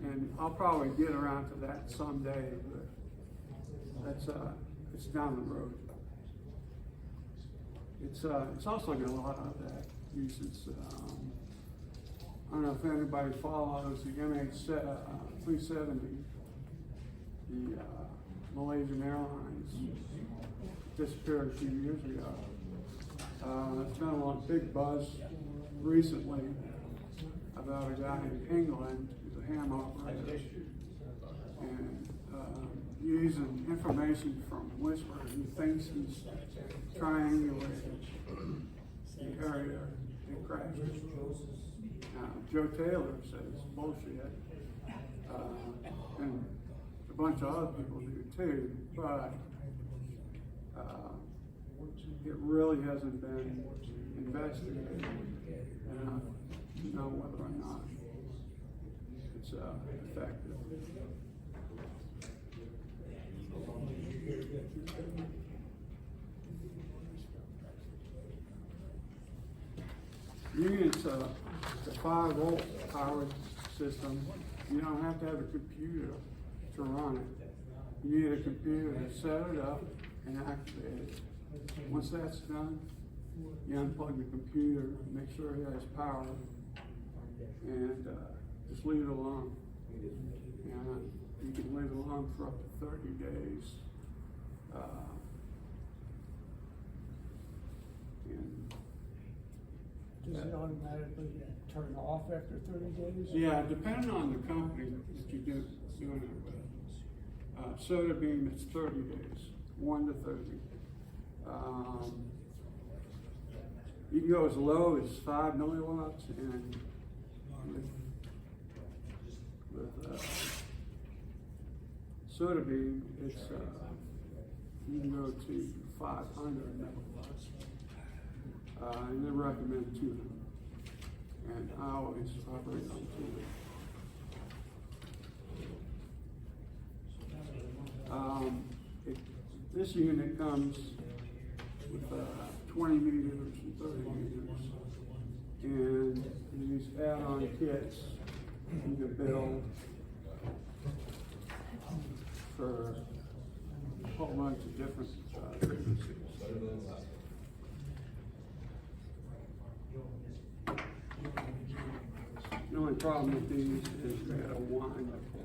And I'll probably get around to that someday, but it's down the road. It's also got a lot of that usage. I don't know if anybody follows the MH370, the Malaysian Airlines disappeared a few years ago. There's been a big buzz recently about a guy in England who's a ham operator and using information from Whisper. He thinks he's triangulated the area it crashed. Joe Taylor says it's bullshit, and a bunch of other people do too, but it really hasn't been investigated enough to know whether or not it's effective. It's a 5-volt powered system. You don't have to have a computer to run it. You need a computer to set it up and activate it. Once that's done, you unplug the computer, make sure it has power, and just leave it alone. And you can leave it alone for up to 30 days. And Does it automatically turn off after 30 days? Yeah, depending on the company that you're doing it with. Soda Beam, it's 30 days, 1 to 30. You can go as low as 5 milliwatts, and with Soda Beam, it's you can go to 500 milliwatts, and they recommend 200. And I always operate on 200. This unit comes with 20 meters and 30 meters, and these add-on kits you can build for a whole bunch of different frequencies. The only problem with these is you gotta wind the coils.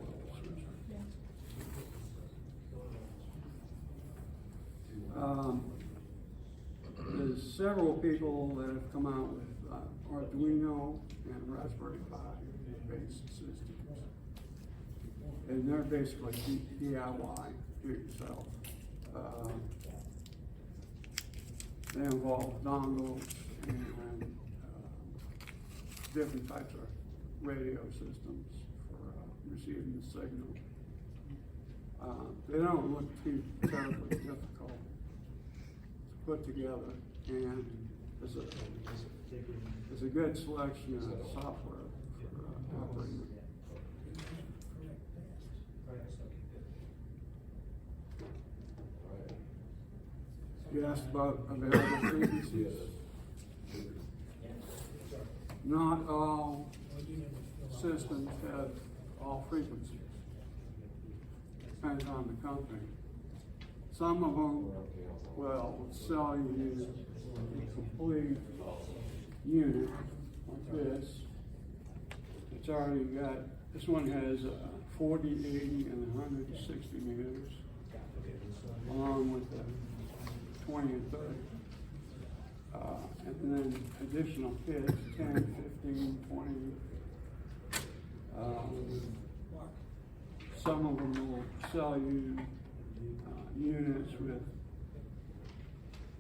There's several people that have come out with Arduino and Raspberry Pi based systems. And they're basically DIY, do it yourself. They involve dongles and different types of radio systems for receiving the signal. They don't look too terribly difficult to put together, and there's a good selection of software for operating it. You asked about available frequencies. Not all systems have all frequencies. Depends on the company. Some of them will sell you a complete unit like this. It's already got, this one has 40, 80, and 160 meters, along with the 20 and 30. And then additional kits, 10, 15, 20. Some of them will sell you units with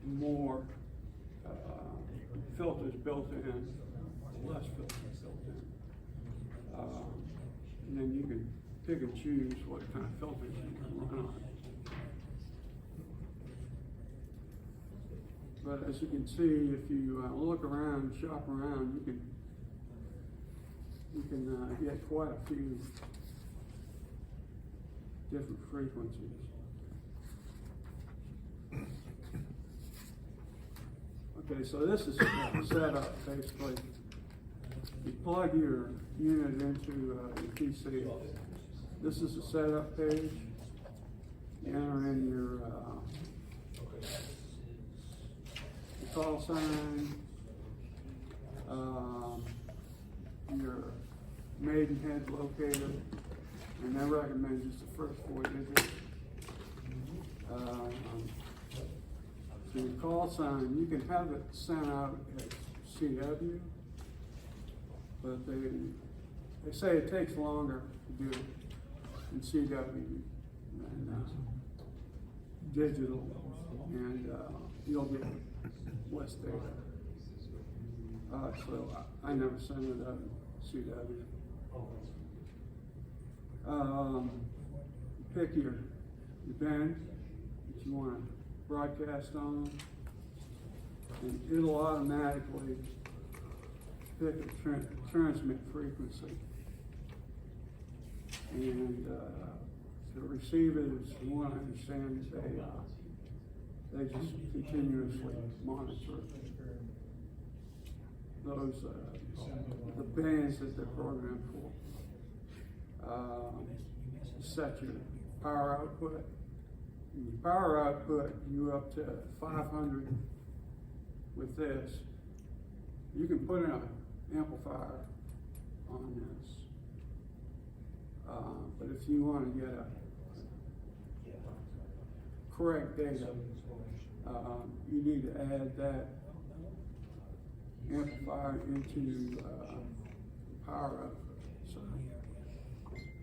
more filters built in, less filters built in. And then you can pick and choose what kind of filters you can run on. But as you can see, if you look around, shop around, you can get quite a few different frequencies. Okay, so this is a setup basically. You plug your unit into your PC. This is the setup page. You enter in your call sign, your Maidenhead locator, and I recommend just the first 4 digits. So your call sign, you can have it sent out at CW, but they say it takes longer to do it in CW than digital, and you'll get less data. So I never send it out CW. Pick your band that you want to broadcast on, and it'll automatically pick a transmit frequency. And the receivers, from what I understand, they just continuously monitor those the bands that they're programmed for. Set your power output. And your power output, you up to 500 with this. You can put in an amplifier on this. But if you want to get a correct data, you need to add that amplifier into, power up. So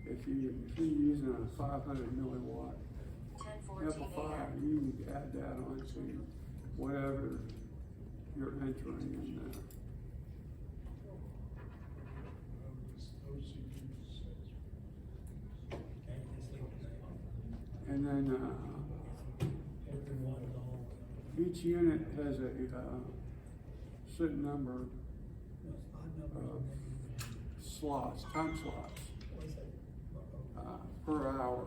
if you're using a 500 milliwatt amplifier, you can add that onto whatever you're entering in there. And then each unit has a certain number of slots, time slots, per hour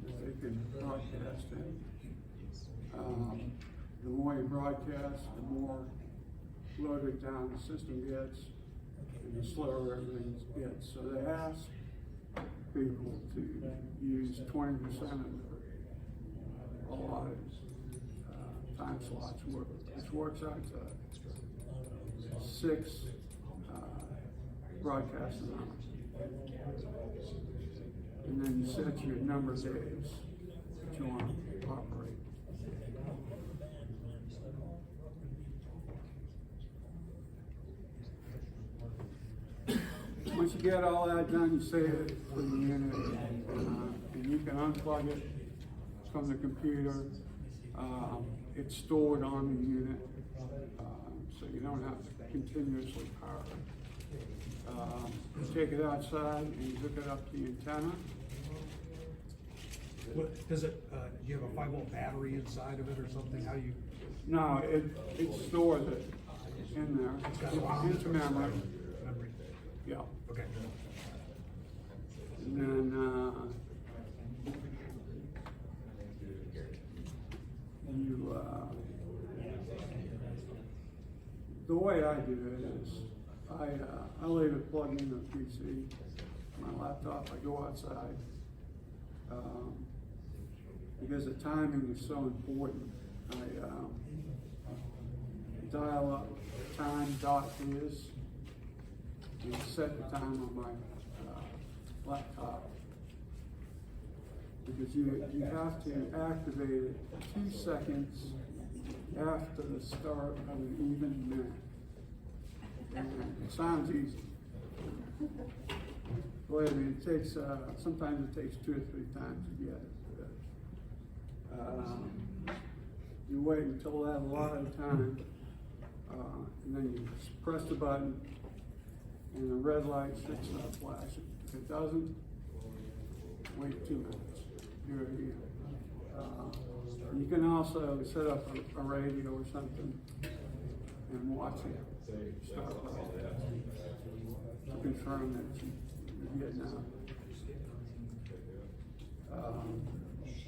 that they can broadcast in. The more you broadcast, the more loaded down the system gets, and the slower everything gets. So they ask people to use 20% of the allotted time slots, which works out to 6 broadcasts an hour. And then you set your number of days that you want to operate. Once you get all that done, you save it for the unit, and you can unplug it from the computer. It's stored on the unit, so you don't have to continuously power it. You take it outside and you hook it up to the antenna. What, does it, do you have a 5-volt battery inside of it or something? How do you? No, it stores it in there. It's got a It's memory. memory. Yeah. Okay. And then the way I do it is I leave it plugged in the PC, my laptop. I go outside because the timing is so important. I dial up time .is and set the time on my laptop, because you have to activate it 2 seconds after the start of an even minute. And it sounds easy. Believe me, it takes, sometimes it takes 2 or 3 times to get it. You wait until that allotted time, and then you press the button, and the red light should start flashing. If it doesn't, wait 2 minutes. Do it again. You can also set up a radio or something and watch it start to confirm that you're getting out.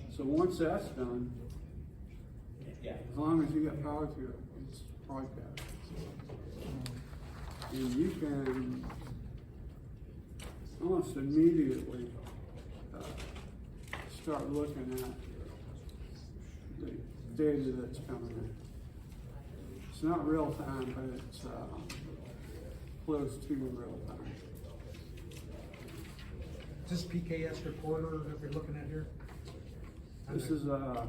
So once that's done, as long as you get power to it, it's broadcast. And you can almost immediately start looking at the data that's coming in. It's not real time, but it's close to real time. Is this PKS recorder that we're looking at here? This is a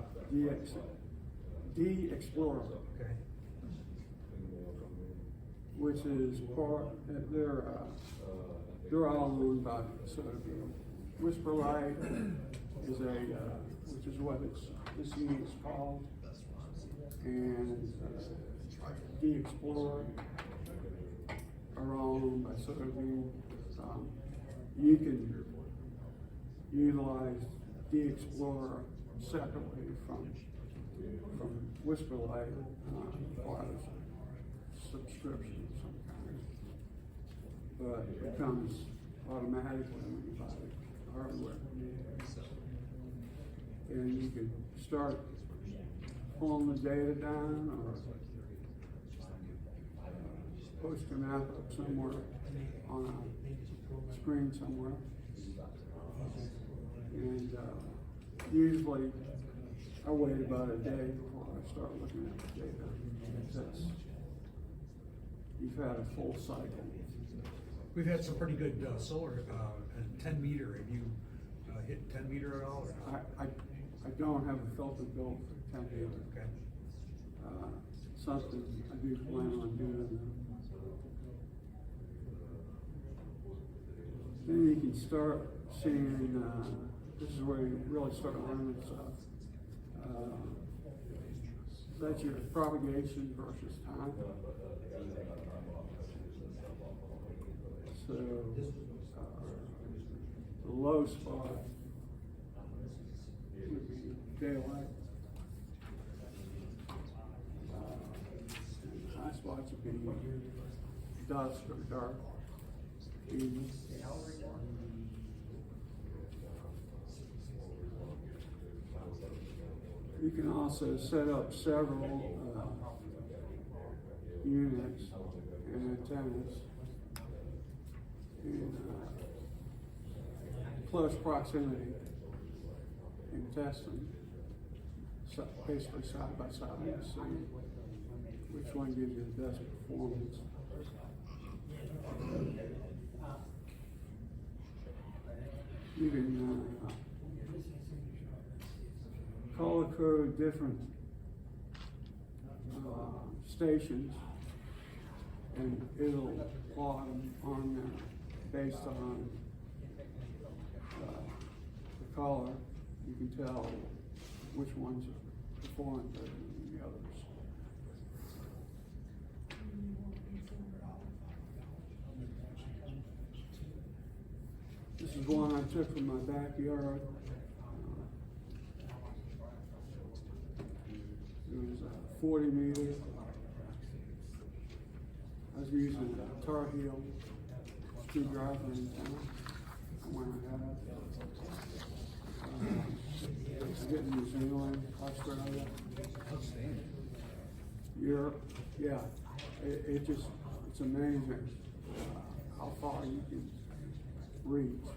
D-Explorer. Okay. Which is part, they're all owned by sort of Whisper Light is which is what this unit is called, and D-Explorer are all owned by sort of you can utilize D-Explorer separately from Whisper Light or subscription of some kind, but it comes automatically when you buy the hardware. And you can start pulling the data down or post a map up somewhere on a screen somewhere. And usually I wait about a day before I start looking at the data. Because you've had a full cycle. We've had some pretty good solar, 10 meter. Have you hit 10 meter at all? Or not? I don't have a filter built for 10 meter. Okay. Something I do plan on doing. Then you can start seeing, this is where you really start learning stuff. That's your propagation versus time. So, the low spot would be daylight. And the high spots would be dusk or dark. Evening. You can also set up several units and antennas in close proximity and test them, basically side by side, and see which one gives you the best performance. You can color code different stations, and it'll plot them on there based on the color. You can tell which ones are performing better than the others. This is one I took from my backyard. It was 40 meters. I was using a Tar Heel screwdriver antenna. I went ahead. I get in New Zealand, Australia, Europe. Yeah, it's amazing how far you can reach.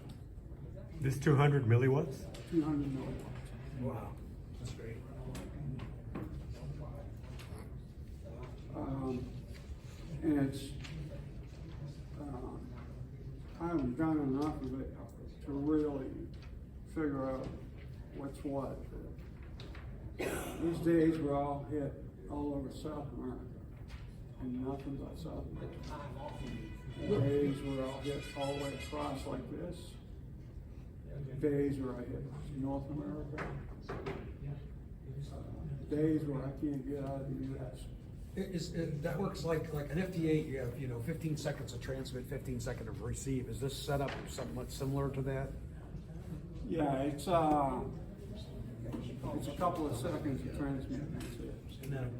This 200 milliwatts? 200 milliwatts. Wow, that's great. And it's, I haven't done enough of it to really figure out what's what. These days were all hit all over South America, and nothing but South America. Days where I'll hit all the way across like this. Days where I hit North America. Days where I can't get out of the U.S. That works like an FT8, you have 15 seconds of transmit, 15 seconds of receive. Is this set up somewhat similar to that? Yeah, it's a couple of seconds of transmit. That's it. And then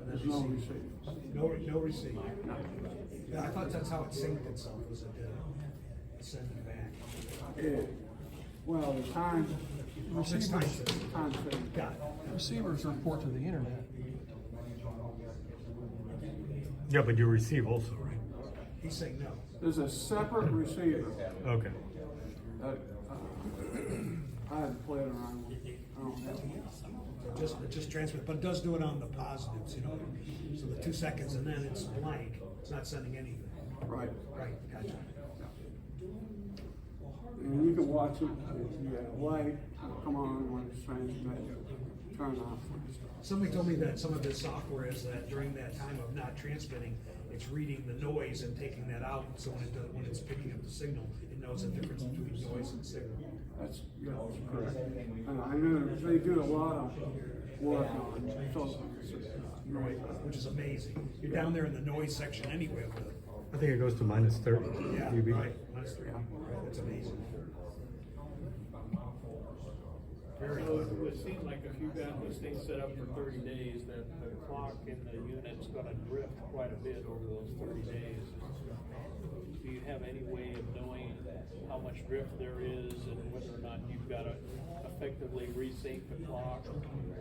There's no receive. No receive. Yeah, I thought that's how it synced itself, was it send it back. Well, the time. Receivers. Time saving. Got it. Receivers report to the internet. Yeah, but you receive also, right? He's saying no. There's a separate receiver Okay. that I haven't played around with. I don't have one. It just transmit, but it does do it on the positives, So the 2 seconds and then it's blank. It's not sending anything. Right. Right, gotcha. And you can watch it. Light come on when it's transmitted. Turn off when it's off. Somebody told me that some of this software is that during that time of not transmitting, it's reading the noise and taking that out. So when it's picking up the signal, it knows the difference between noise and signal. That's correct. And I know they do a lot of work on Noise, which is amazing. You're down there in the noise section anyway with it. I think it goes to minus 30 Yeah, dB. right. Minus 3. Right, that's amazing. So it seems like if you've got this thing set up for 30 days, that the clock in the unit's gonna drift quite a bit over those 30 days. Do you have any way of knowing how much drift there is and whether or not you've got to effectively resync the clock?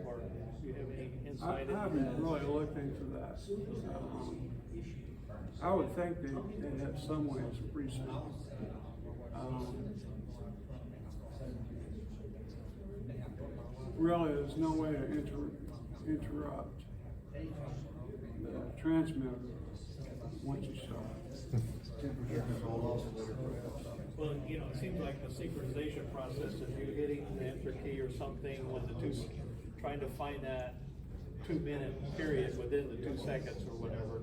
Or do you have any insight I into that? haven't really looked into that. I would think they have some ways of resetting. Really, there's no way to interrupt the transmitter once you start. Well, it seems like the synchronization process, if you're hitting the enter key or something, when trying to find that 2-minute period within the 2 seconds or whatever,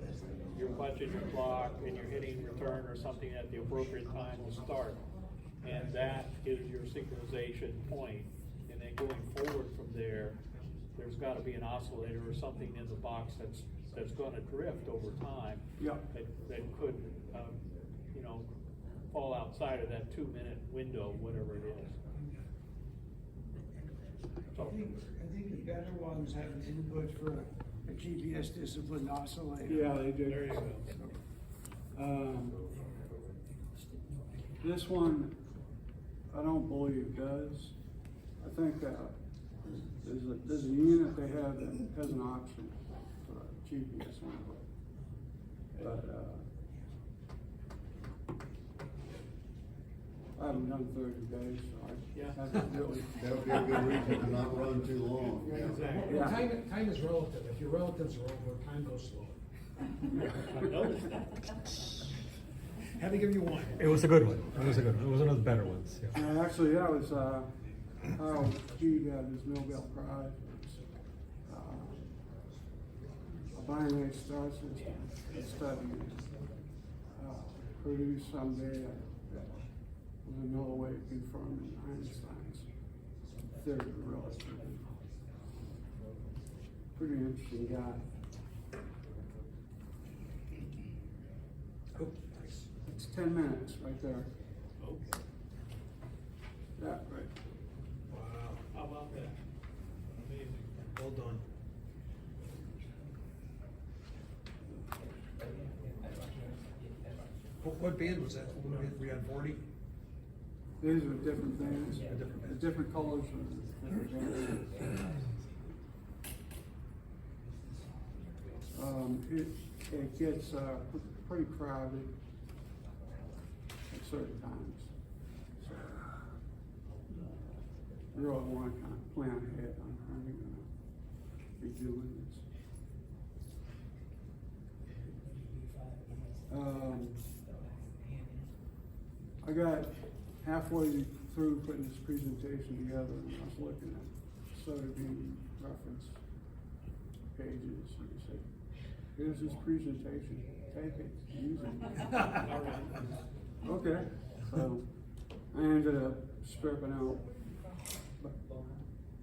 you're watching your clock and you're hitting return or something at the appropriate time to start. And that is your synchronization point. And then going forward from there, there's gotta be an oscillator or something in the box that's gonna drift over time. Yeah. That could, you know, fall outside of that 2-minute window, whatever it is. I think the better ones have an input for a GPS disciplined oscillator. Yeah, they do. There you go. This one, I don't believe does. I think there's a unit they have that has an option for a GPS input. But I haven't done 30 days, so I haven't really. That would be a good reason to not run too long. Exactly. Yeah. Time is relative. If your relatives are over, time goes slow. I noticed that. Had to give you one. It was a good one. It was a good one. It was one of the better ones. Yeah. And actually, that was how Steve had his Nobel Prize. A binary star system study produced some data that was another way of confirming Einstein's theory of relativity. Pretty interesting guy. It's 10 minutes right there. Okay. Yeah, right. Wow. How about that? Amazing. Well done. What band was that? What band? Were you on 40? These are different things, Different. different colors. Of different it gets pretty crowded at certain times. So you really want to kind of plan ahead on how you're going to be doing this. I got halfway through putting this presentation together, and I was looking at Sotheby reference pages, and he said, "Here's this presentation. Take it, use it." Okay, so I ended up stripping out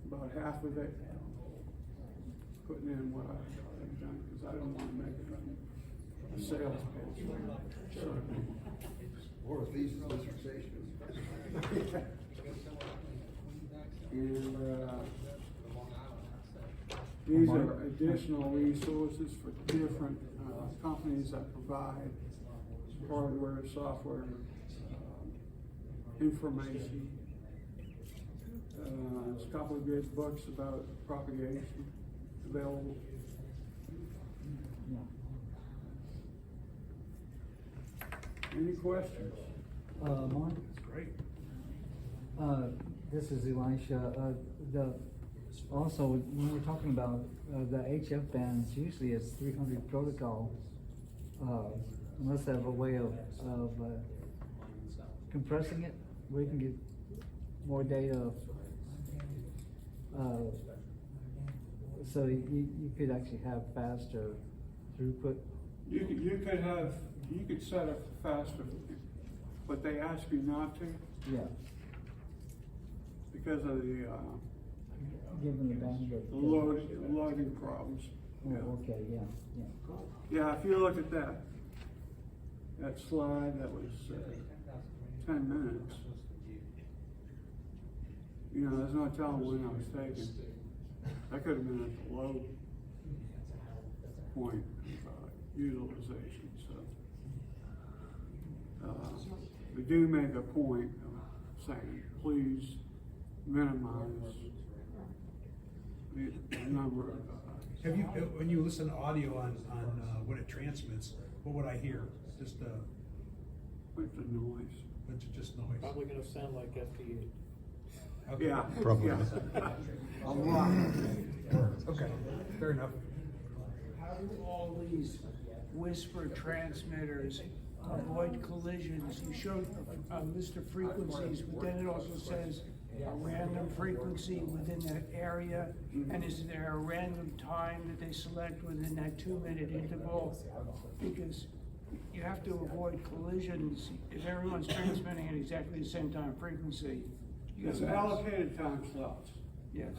about half of it, putting in what I've done, because I don't want to make it a sales pitch. Or a thesis dissertation. And these are additional resources for different companies that provide hardware, software, information. There's a couple of good books about propagation available. Any questions? Mark? Great. This is Elisha. Also, when we're talking about the HF bands, usually it's 300 protocol. Unless they have a way of compressing it, where you can get more data. So you could actually have faster throughput. You could set up faster, but they ask you not to. Yeah. Because of the Given the bandwidth. loading problems. Oh, okay, yeah. Yeah, if you look at that slide, that was 10 minutes. You know, there's no telling when I was taken. That could have been at the low point of utilization. So we do make a point of saying, please minimize the number of. Have you, when you listen to audio on when it transmits, what would I hear? Just With the noise. just noise. Probably gonna sound like FT8. Okay. Yeah. Probably. Yeah. A lot. Okay, fair enough. How do all these whisper transmitters avoid collisions? You showed a list of frequencies, but then it also says a random frequency within that area. And is there a random time that they select within that 2-minute interval? Because you have to avoid collisions if everyone's transmitting at exactly the same time frequency. You It's got- allocated time slots. Yes.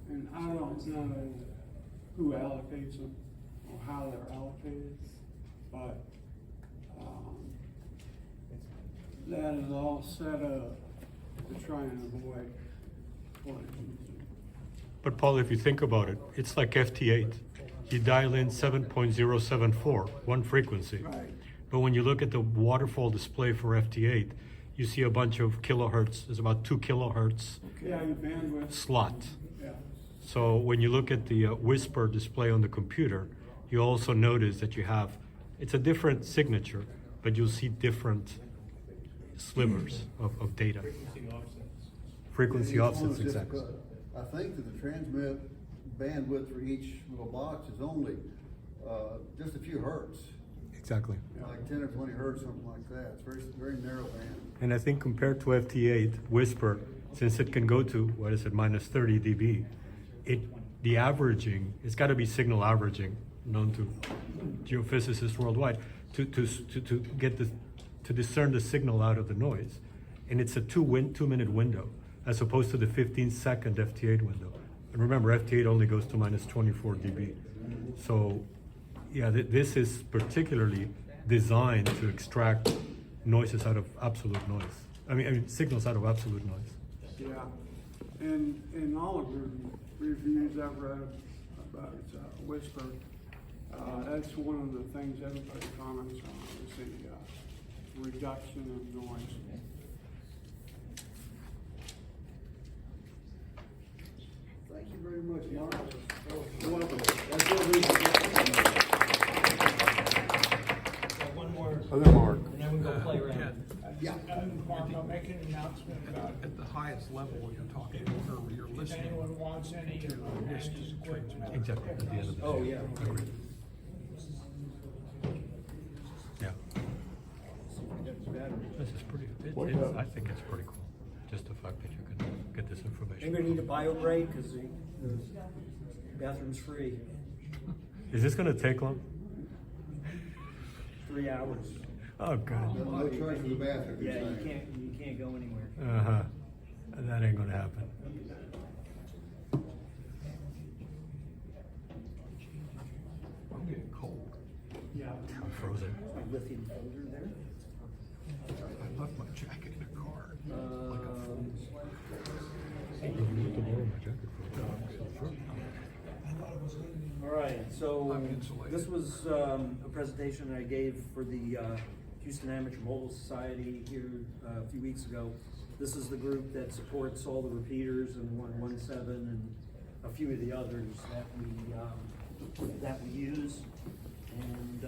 And I don't know who allocates them or how they're allocated, but, that is all set up to try and avoid collisions. But Paul, if you think about it, it's like FT8. You dial in 7.074, one frequency. Right. But when you look at the waterfall display for FT8, you see a bunch of kilohertz. There's about 2 kilohertz Yeah, your bandwidth. slot. Yeah. So when you look at the Whisper display on the computer, you also notice that you have, it's a different signature, but you'll see different slivers of data. Frequency offsets, exactly. I think that the transmit bandwidth for each little box is only, just a few hertz, Exactly. like 10 or 20 hertz, something like that. It's very, very narrow band. And I think compared to FT8, Whisper, since it can go to, what is it, minus 30 dB, the averaging, it's got to be signal averaging, known to geophysicists worldwide, to get to discern the signal out of the noise. And it's a 2-minute window, as opposed to the 15-second FT8 window. And remember, FT8 only goes to minus 24 dB. So, yeah, this is particularly designed to extract noises out of absolute noise. I mean signals out of absolute noise. Yeah, and in all of the reviews I've read about Whisper, that's one of the things everybody comments on is the reduction of noise. Thank you very much, Mark. You're welcome. One more, Other Mark. and then we go play around. Yeah. Mark, I'll make an announcement about At the highest level, you're talking over, you're if listening. anyone wants any access equipment. Exactly, at the end of the Oh, day. yeah. Agreed. Yeah. This is pretty, I think it's pretty cool, just the fact that you can get this information. You're gonna need a bio break, cause the bathroom's free, Is this gonna take long? 3 hours. Oh, God. No charge for the bathroom. you're Yeah, you saying. can't go anywhere. Uh-huh. That ain't gonna happen. I'm getting cold. Yeah. I'm frozen. A lithium folder there. I left my jacket in the car. All right, so I'm insulated. this was a presentation I gave for the Houston Amateur Mobile Society here a few weeks ago. This is the group that supports all the repeaters and 117 and a few of the others that we use. And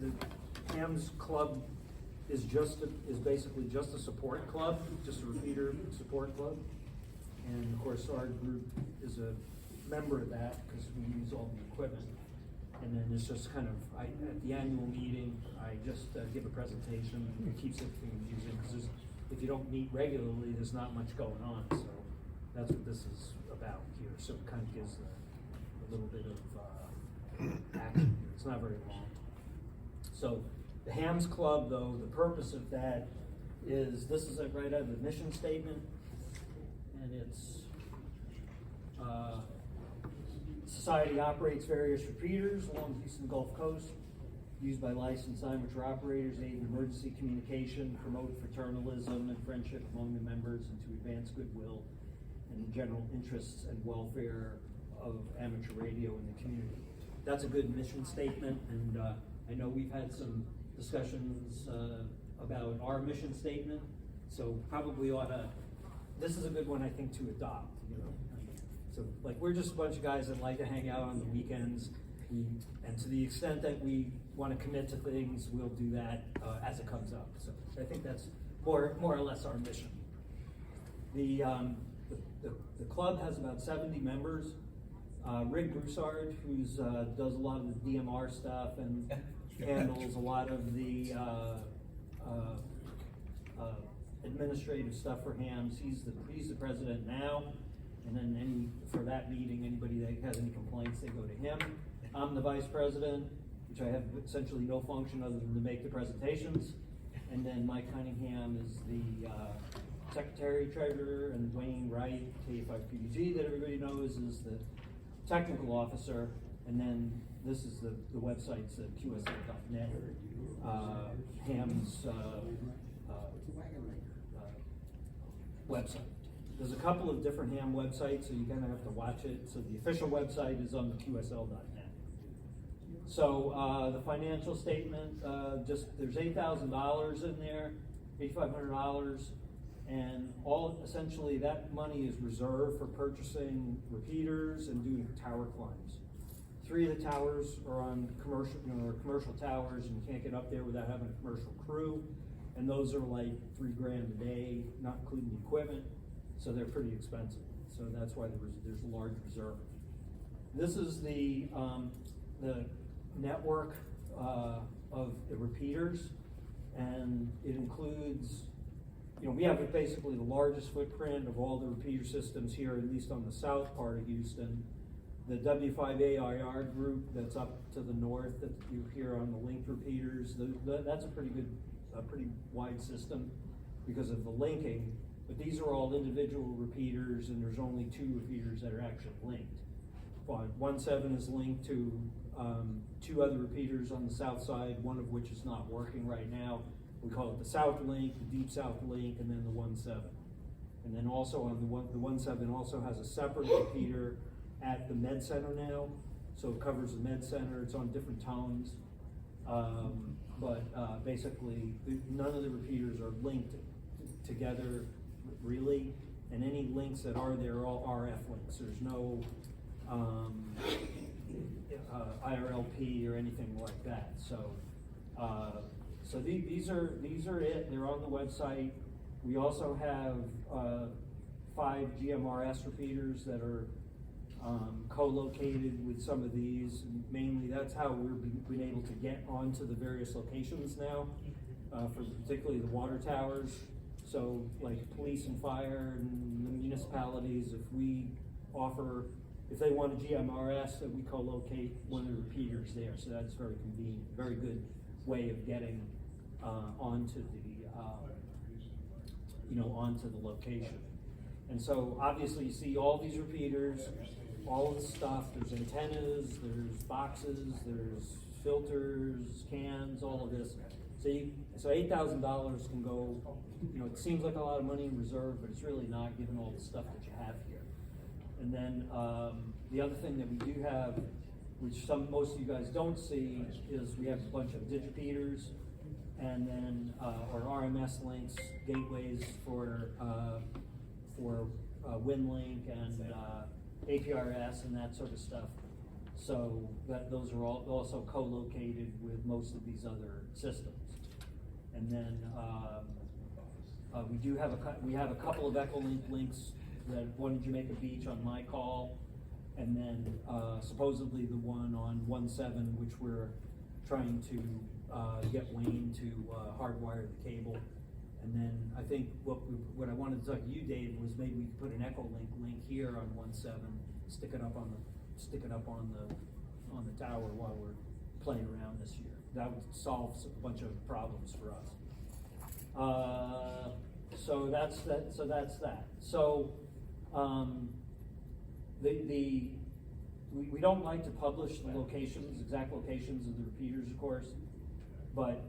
the HAMS club is basically just a support club, just a repeater support club. And of course, our group is a member of that because we use all the equipment. And then it's just kind of, at the annual meeting, I just give a presentation. It keeps it confusing because if you don't meet regularly, there's not much going on. So that's what this is about here. So it kind of gives a little bit of action here. It's not very long. So the HAMS Club, though, the purpose of that is, this is right out of the mission statement. And it's, society operates various repeaters along the Houston Gulf Coast, used by licensed amateur operators, aid in emergency communication, promote fraternalism and friendship among the members, and to advance goodwill and the general interests and welfare of amateur radio in the community. That's a good mission statement, and I know we've had some discussions about our mission statement, so probably ought to, this is a good one, I think, to adopt, you know. So, like, we're just a bunch of guys that like to hang out on the weekends, and to the extent that we want to commit to things, we'll do that as it comes up. So I think that's more or less our mission. The club has about 70 members. Rick Broussard, who does a lot of the DMR stuff and handles a lot of the administrative stuff for HAMS. He's the president now, and then for that meeting, anybody that has any complaints, they go to him. I'm the vice president, which I have essentially no function other than to make the presentations. And then Mike Cunningham is the secretary treasurer, and Dwayne Wright, K5PDG, that everybody knows, is the technical officer. And then this is the website's QSL.net, Ham's website. There's a couple of different Ham websites, so you're gonna have to watch it. So the official website is on the QSL.net. So the financial statement, there's $8,000 in there, $8,500, and essentially that money is reserved for purchasing repeaters and doing tower climbs. 3 of the towers are on commercial towers, and you can't get up there without having a commercial crew. And those are like $3,000 a day, not including the equipment. So they're pretty expensive. So that's why there's a large reserve. This is the network of the repeaters, and it includes, we have basically the largest footprint of all the repeater systems here, at least on the south part of Houston. The W5AIR group that's up to the north that you hear on the linked repeaters, that's a pretty wide system because of the linking. But these are all individual repeaters, and there's only 2 repeaters that are actually linked. 1.7 is linked to 2 other repeaters on the south side, one of which is not working right now. We call it the South Link, the Deep South Link, and then the 1.7. And then also on the 1.7 also has a separate repeater at the Med Center now. So it covers the Med Center, it's on different tones. But basically, none of the repeaters are linked together really, and any links that are there are all RF links. There's no IRLP or anything like that. So, these are it. They're on the website. We also have 5 GMRS repeaters that are co-located with some of these. And mainly, that's how we've been able to get onto the various locations now, for particularly the water towers. So, like police and fire and the municipalities, if they want a GMRS, that we co-locate one of the repeaters there. So that's very convenient, very good way of getting onto the location. And so obviously you see all these repeaters, all of the stuff. There's antennas, there's boxes, there's filters, cans, all of this. So $8,000 can go. It seems like a lot of money in reserve, but it's really not, given all the stuff that you have here. And then the other thing that we do have, which most of you guys don't see, is we have a bunch of digipeaters, and then or RMS links, gateways for WinLink and APRS and that sort of stuff. So those are all also co-located with most of these other systems. And then we have a couple of Echolink links, that one in Jamaica Beach on my call, and then supposedly the one on 1.7, which we're trying to get Wayne to hardwire the cable. And then I think what I wanted to talk to you, Dave, was maybe we could put an Echolink link here on 1.7, stick it up on the tower while we're playing around this year. That would solve a bunch of problems for us. So that's that. So we don't like to publish the exact locations of the repeaters, of course, but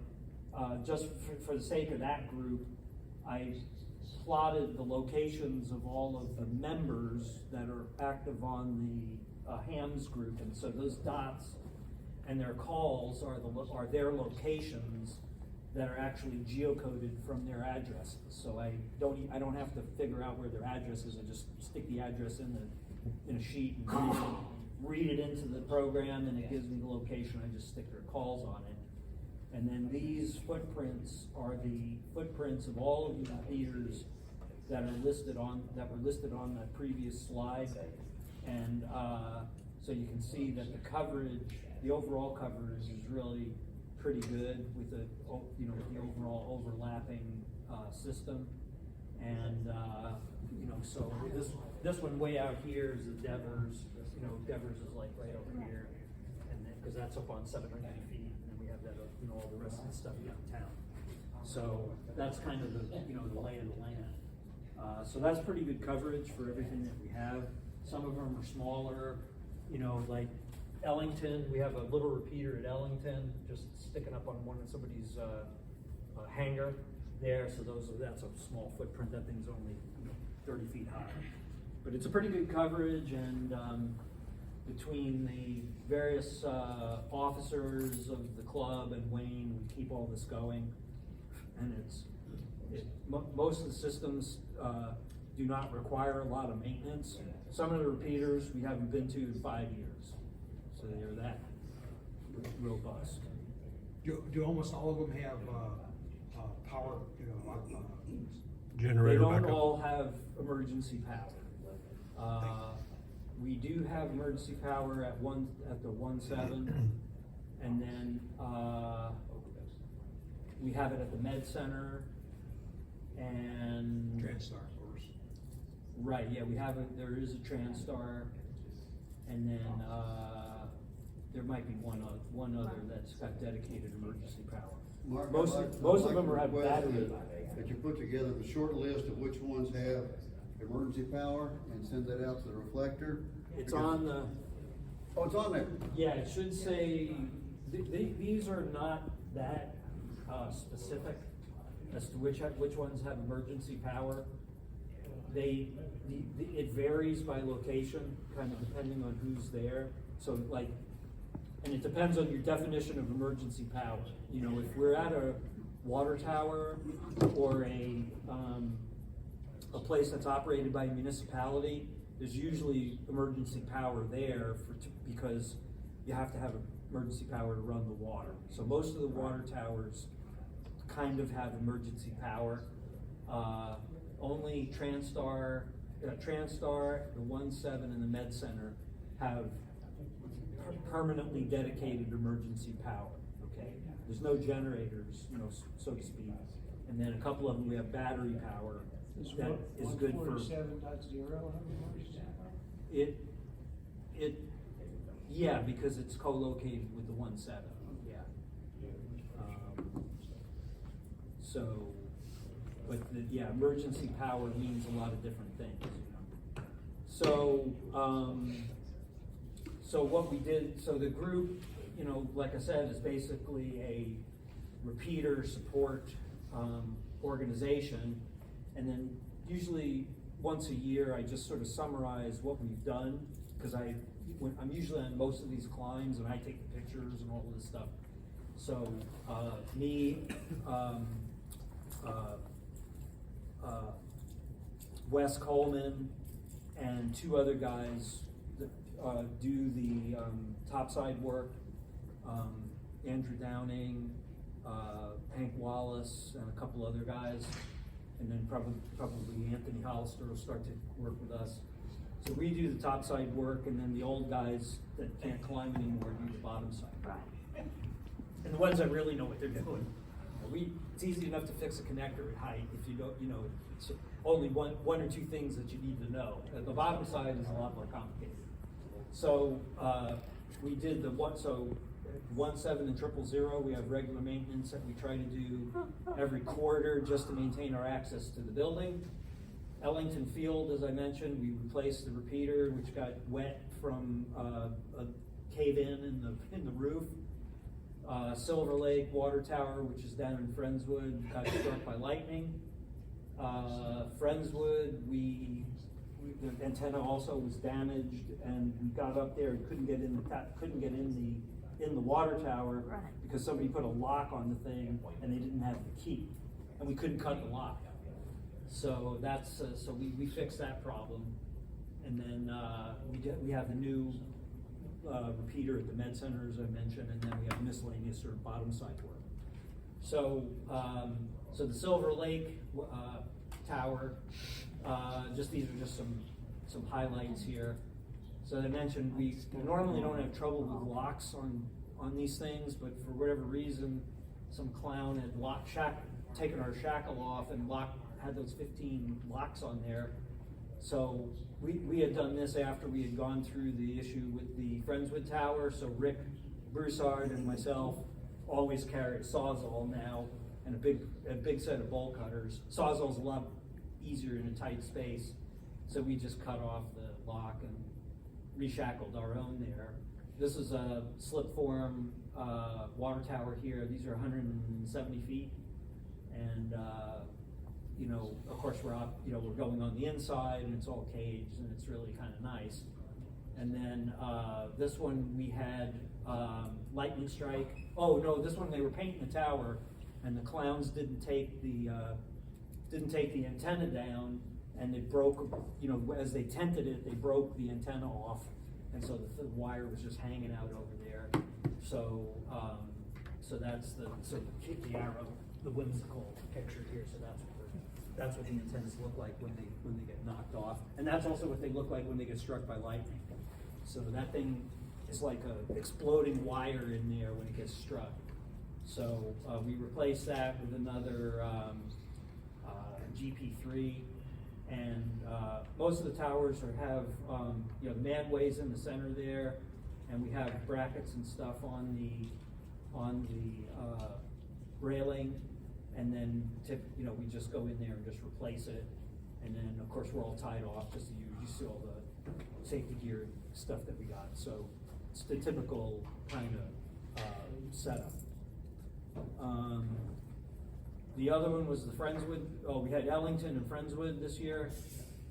just for the sake of that group, I plotted the locations of all of the members that are active on the HAMS group, and so those dots and their calls are their locations that are actually geocoded from their addresses. So I don't have to figure out where their address is. I just stick the address in a sheet and read it into the program, and it gives me the location. I just stick their calls on it. And then these footprints are the footprints of all of the repeaters that were listed on that previous slide. And so you can see that the overall coverage is really pretty good with the overall overlapping system. And so this one way out here is the Devers. Devers is like right over here, and then because that's up on 700 feet, and then we have that, you know, all the rest of the stuff downtown. So that's kind of the, you know, the lay of the land. So that's pretty good coverage for everything that we have. Some of them are smaller, you know, like Ellington, we have a little repeater at Ellington, just sticking up on one of somebody's hangar there. So that's a small footprint. That thing's only, you know, 30 feet high. But it's a pretty good coverage, and between the various officers of the club and Wayne, we keep all this going. And most of the systems do not require a lot of maintenance. Some of the repeaters we haven't been to in 5 years, so they're that robust. Do almost all of them have power? You know, Generator They don't backup. all have emergency power. We do have emergency power at the 1-7, and then we have it at the Med Center, and TransStar, of course. right, yeah, we have it. There is a TransStar, and then there might be one other that's got dedicated emergency power. Mark, Most I'd of like them to have request battery. that you put together the short list of which ones have emergency power and send that out to the reflector. It's on the. Oh, it's on there. Yeah, it should say, these are not that specific as to which ones have emergency power. It varies by location, kind of depending on who's there. So like, and it depends on your definition of emergency power. You know, if we're at a water tower or a place that's operated by a municipality, there's usually emergency power there because you have to have emergency power to run the water. So most of the water towers kind of have emergency power. Only TransStar, the 1-7, and the Med Center have permanently dedicated emergency power. Okay, there's no generators, you know, so to speak. And then a couple of them we have battery power that is good for. 147.0 have emergency power? Yeah, because it's co-located with the 1-7. Yeah. So, but emergency power means a lot of different things. You know? So, so what we did, so the group, you know, like I said, is basically a repeater support organization, and then usually once a year I just sort of summarize what we've done, because I'm usually on most of these climbs and I take the pictures and all of this stuff. So me, Wes Coleman, and two other guys that do the topside work, Andrew Downing, Hank Wallace, and a couple other guys, and then probably Anthony Hollister will start to work with us. So we do the topside work, and then the old guys that can't climb anymore do the bottom side. Right. And the ones that really know what they're doing. It's easy enough to fix a connector at height if you don't, you know, it's only one or two things that you need to know. The bottom side is a lot more complicated. So we did the 1-7 and 000. We have regular maintenance that we try to do every quarter just to maintain our access to the building. Ellington Field, as I mentioned, we replaced the repeater, which got wet from a cave-in the roof. Silver Lake Water Tower, which is down in Friendswood, got struck by lightning. Friendswood, the antenna also was damaged, and we got up there and couldn't get in the water tower because somebody put a lock on the thing and they didn't have the key, and we couldn't cut the lock. So that's so we fixed that problem, and then we have the new repeater at the Med Center, as I mentioned, and then we have miscellaneous sort of bottom side work. So so the Silver Lake tower, these are just some highlights here. So as I mentioned, we normally don't have trouble with locks on these things, but for whatever reason, some clown had taken our shackle off and had those 15 locks on there. So we had done this after we had gone through the issue with the Friendswood Tower. So Rick Broussard and myself always carry a Sawzall now and a big set of bolt cutters. Sawzall's a lot easier in a tight space, so we just cut off the lock and reshackled our own there. This is a slip form water tower here. These are 170 feet, and you know, of course, we're up. You know, we're going on the inside, and it's all caged, and it's really kind of nice. And then this one we had lightning strike. Oh no, this one they were painting the tower, and the clowns didn't take the antenna down, and they broke. You know, as they tented it, they broke the antenna off, and so the wire was just hanging out over there. So so that's the arrow, the whimsical picture here. So that's what the antennas look like when they get knocked off, and that's also what they look like when they get struck by lightning. So that thing is like a exploding wire in there when it gets struck. So we replaced that with another GP3, and most of the towers have you know, the manways in the center there, and we have brackets and stuff on the railing, and then you know, we just go in there and just replace it, and then of course we're all tied off just to use all the safety gear stuff that we got. So it's the typical kind of setup. The other one was the Friendswood. Oh, we had Ellington and Friendswood this year.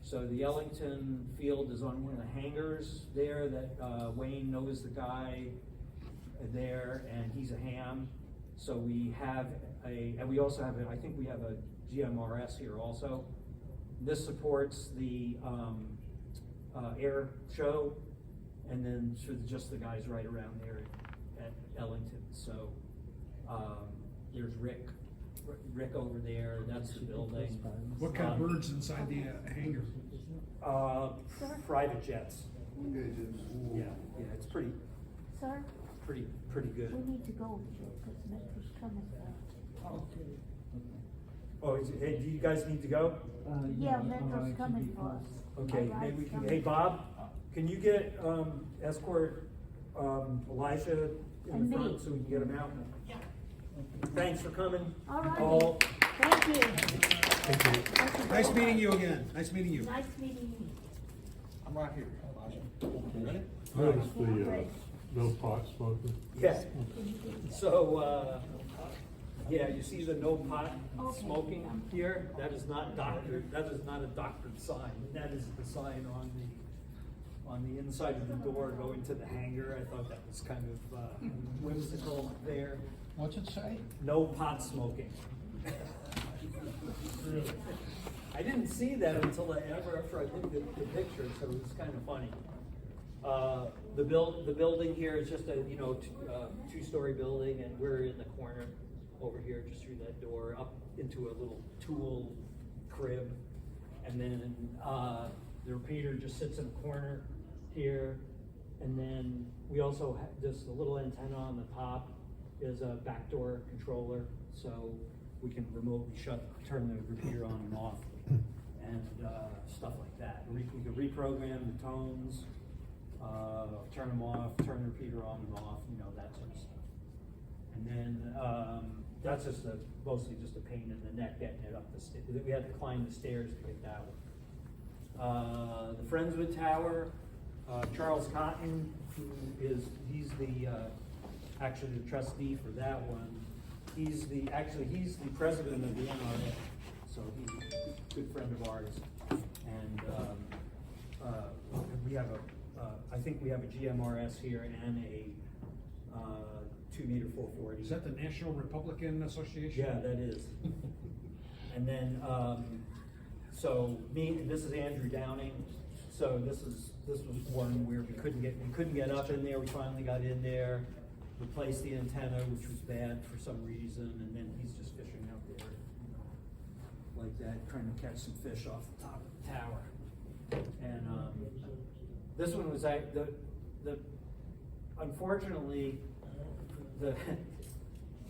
So the Ellington field is on one of the hangars there that Wayne knows the guy there, and he's a ham. So we have and we also have I think we have a GMRS here also. This supports the air show, and then just the guys right around there at Ellington. So there's Rick over there. That's the building. What kind of birds inside the hangar? Private jets. Yeah, it's pretty Sir, good. we need to go because Metro's coming. Oh, hey, do you guys need to go? Yeah, Metro's coming for us. Okay, My maybe we ride's can. coming. Hey, Bob, can you get escort Elijah in And the front me. so we can get him out? Yeah. Thanks for coming. All right. All. Thank you. Nice meeting you again. Nice meeting you. Nice meeting you. I'm right here. Notice the no pot smoking. Yeah. So, yeah, you see the no pot smoking here? That is not doctored. That is not a doctored sign. That is the sign on the inside of the door going to the hangar. I thought that was kind of whimsical there. What's it say? No pot smoking. I didn't see that until after I looked at the picture, so it was kind of funny. The building here is just a two-story building, and we're in the corner over here, just through that door, up into a little tool crib, and then the repeater just sits in a corner here, and then we also have just a little antenna on the top is a backdoor controller, so we can remotely turn the repeater on and off, and stuff like that. We can reprogram the tones, turn them off, turn the repeater on and off, that sort of stuff. And then that's just mostly just a pain in the neck getting it up the stairs. We had to climb the stairs to get that one. The Friendswood Tower, Charles Cotton, he's actually the trustee for that one. He's the president of the NRA, so he's a good friend of ours. And we have I think we have a GMRS here and a 2-meter 440. Is that the National Republican Association? Yeah, that is. And then, this is Andrew Downing. So this was one where we couldn't get up in there. We finally got in there, replaced the antenna, which was bad for some reason, and then he's just fishing out there, like that, trying to catch some fish off the top of the tower. And this one was unfortunately,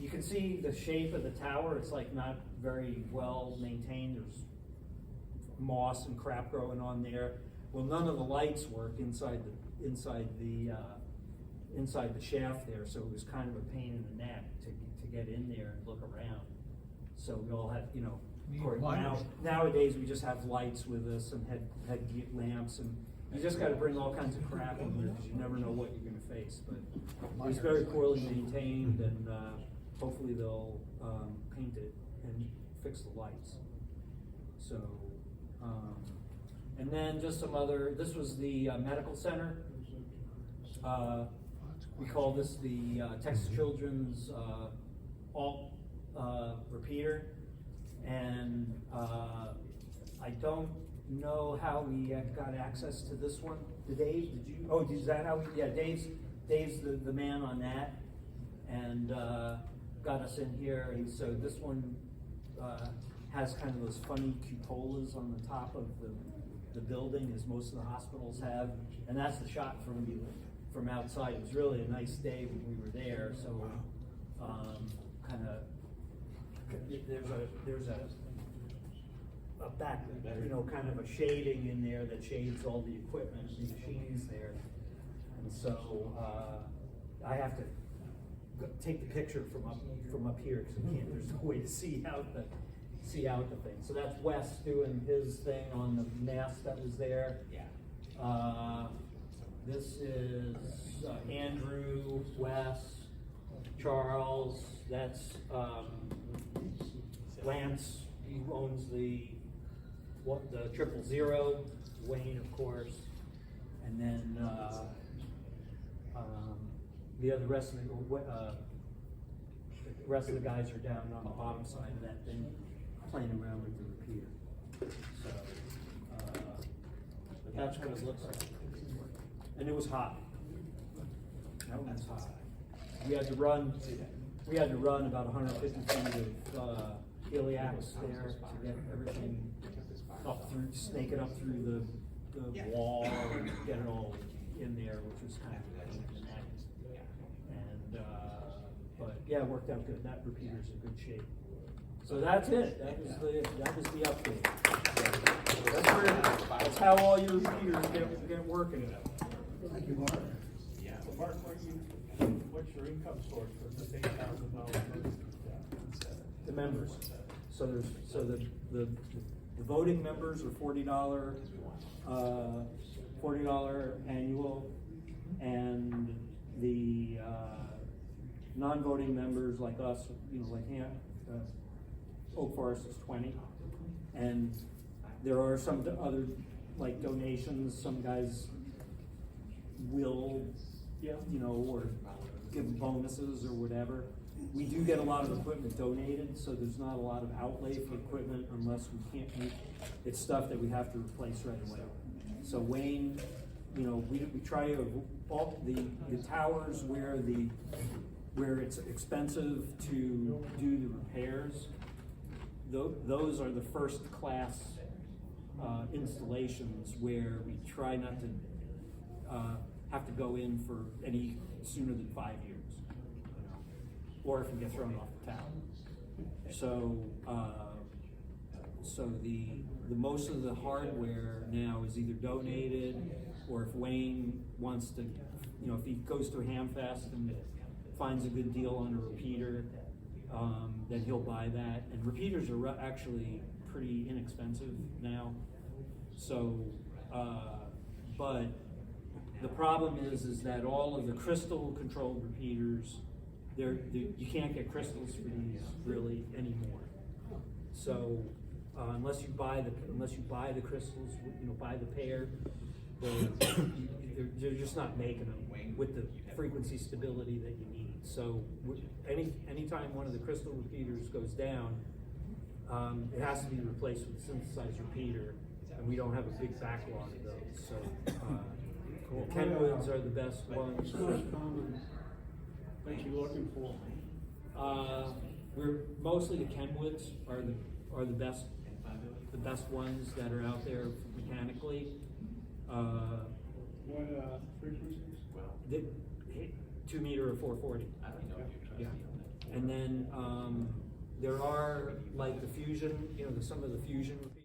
you can see the shape of the tower. It's like not very well maintained. There's moss and crap growing on there. Well, none of the lights work inside the inside the shaft there, so it was kind of a pain in the neck to get in there and look around. So we all had, you know, of course, nowadays we just have lights with us and head lamps, and you just got to bring all kinds of crap in here because you never know what you're going to face. But it was very poorly maintained, and hopefully they'll paint it and fix the lights. So, and then just some other. This was the medical center. We call this the Texas Children's alt repeater, and I don't know how we got access to this one. Dave, did you? Oh, is that how we? Yeah, Dave's the man on that, and got us in here. And so this one has kind of those funny cupolas on the top of the building, as most of the hospitals have, and that's the shot from outside. It was really a nice day when we were there. So kind of there's a back, you know, kind of a shading in there that shades all the equipment and machines there. And so I have to take the picture from up here because there's no way to see out the thing. So that's Wes doing his thing on the mast that was there. This is Andrew, Wes, Charles. That's Lance, who owns the 000. Wayne, of course, and then the rest of the guys are down on the bottom side of that thing, playing around with the repeater. So, but that's what it looks like. And it was hot. That one was hot. We had to run about 150 feet of iliacs there to get everything up through, snake it up through the wall and get it all in there, which was kind of and but yeah, it worked out good. That repeater's in good shape. So that's it. That was the update. That's how all your repeaters get working. Thank you, Mark. Yeah. Mark, what's your income source for this $8,000? The members. So the voting members are $40 annual, and the non-voting members like us, you know, like OFARC is $20, and there are some other like donations. Some guys will, you know, or give bonuses or whatever. We do get a lot of equipment donated, so there's not a lot of outlay for equipment unless we can't meet. It's stuff that we have to replace right away. So Wayne, you know, we try to all the towers where it's expensive to do the repairs. Those are the first class installations where we try not to have to go in for any sooner than 5 years, or if we get thrown off the tower. So, so the most of the hardware now is either donated, or if Wayne wants to, you know, if he goes to a Hamfest and finds a good deal on a repeater, then he'll buy that. And repeaters are actually pretty inexpensive now. So, but the problem is that all of the crystal controlled repeaters, you can't get crystals for these really anymore. So unless you buy the crystals, you know, buy the pair, they're just not making them with the frequency stability that you need. So anytime one of the crystal repeaters goes down, it has to be replaced with a synthesized repeater, and we don't have a big backlog of those. So the Kenwoods are the best ones. What are you looking for? We're mostly the Kenwoods are the best ones that are out there mechanically. What frequencies? The 2 meter or 440. Yeah. And then there are like the Fusion, you know, some of the Fusion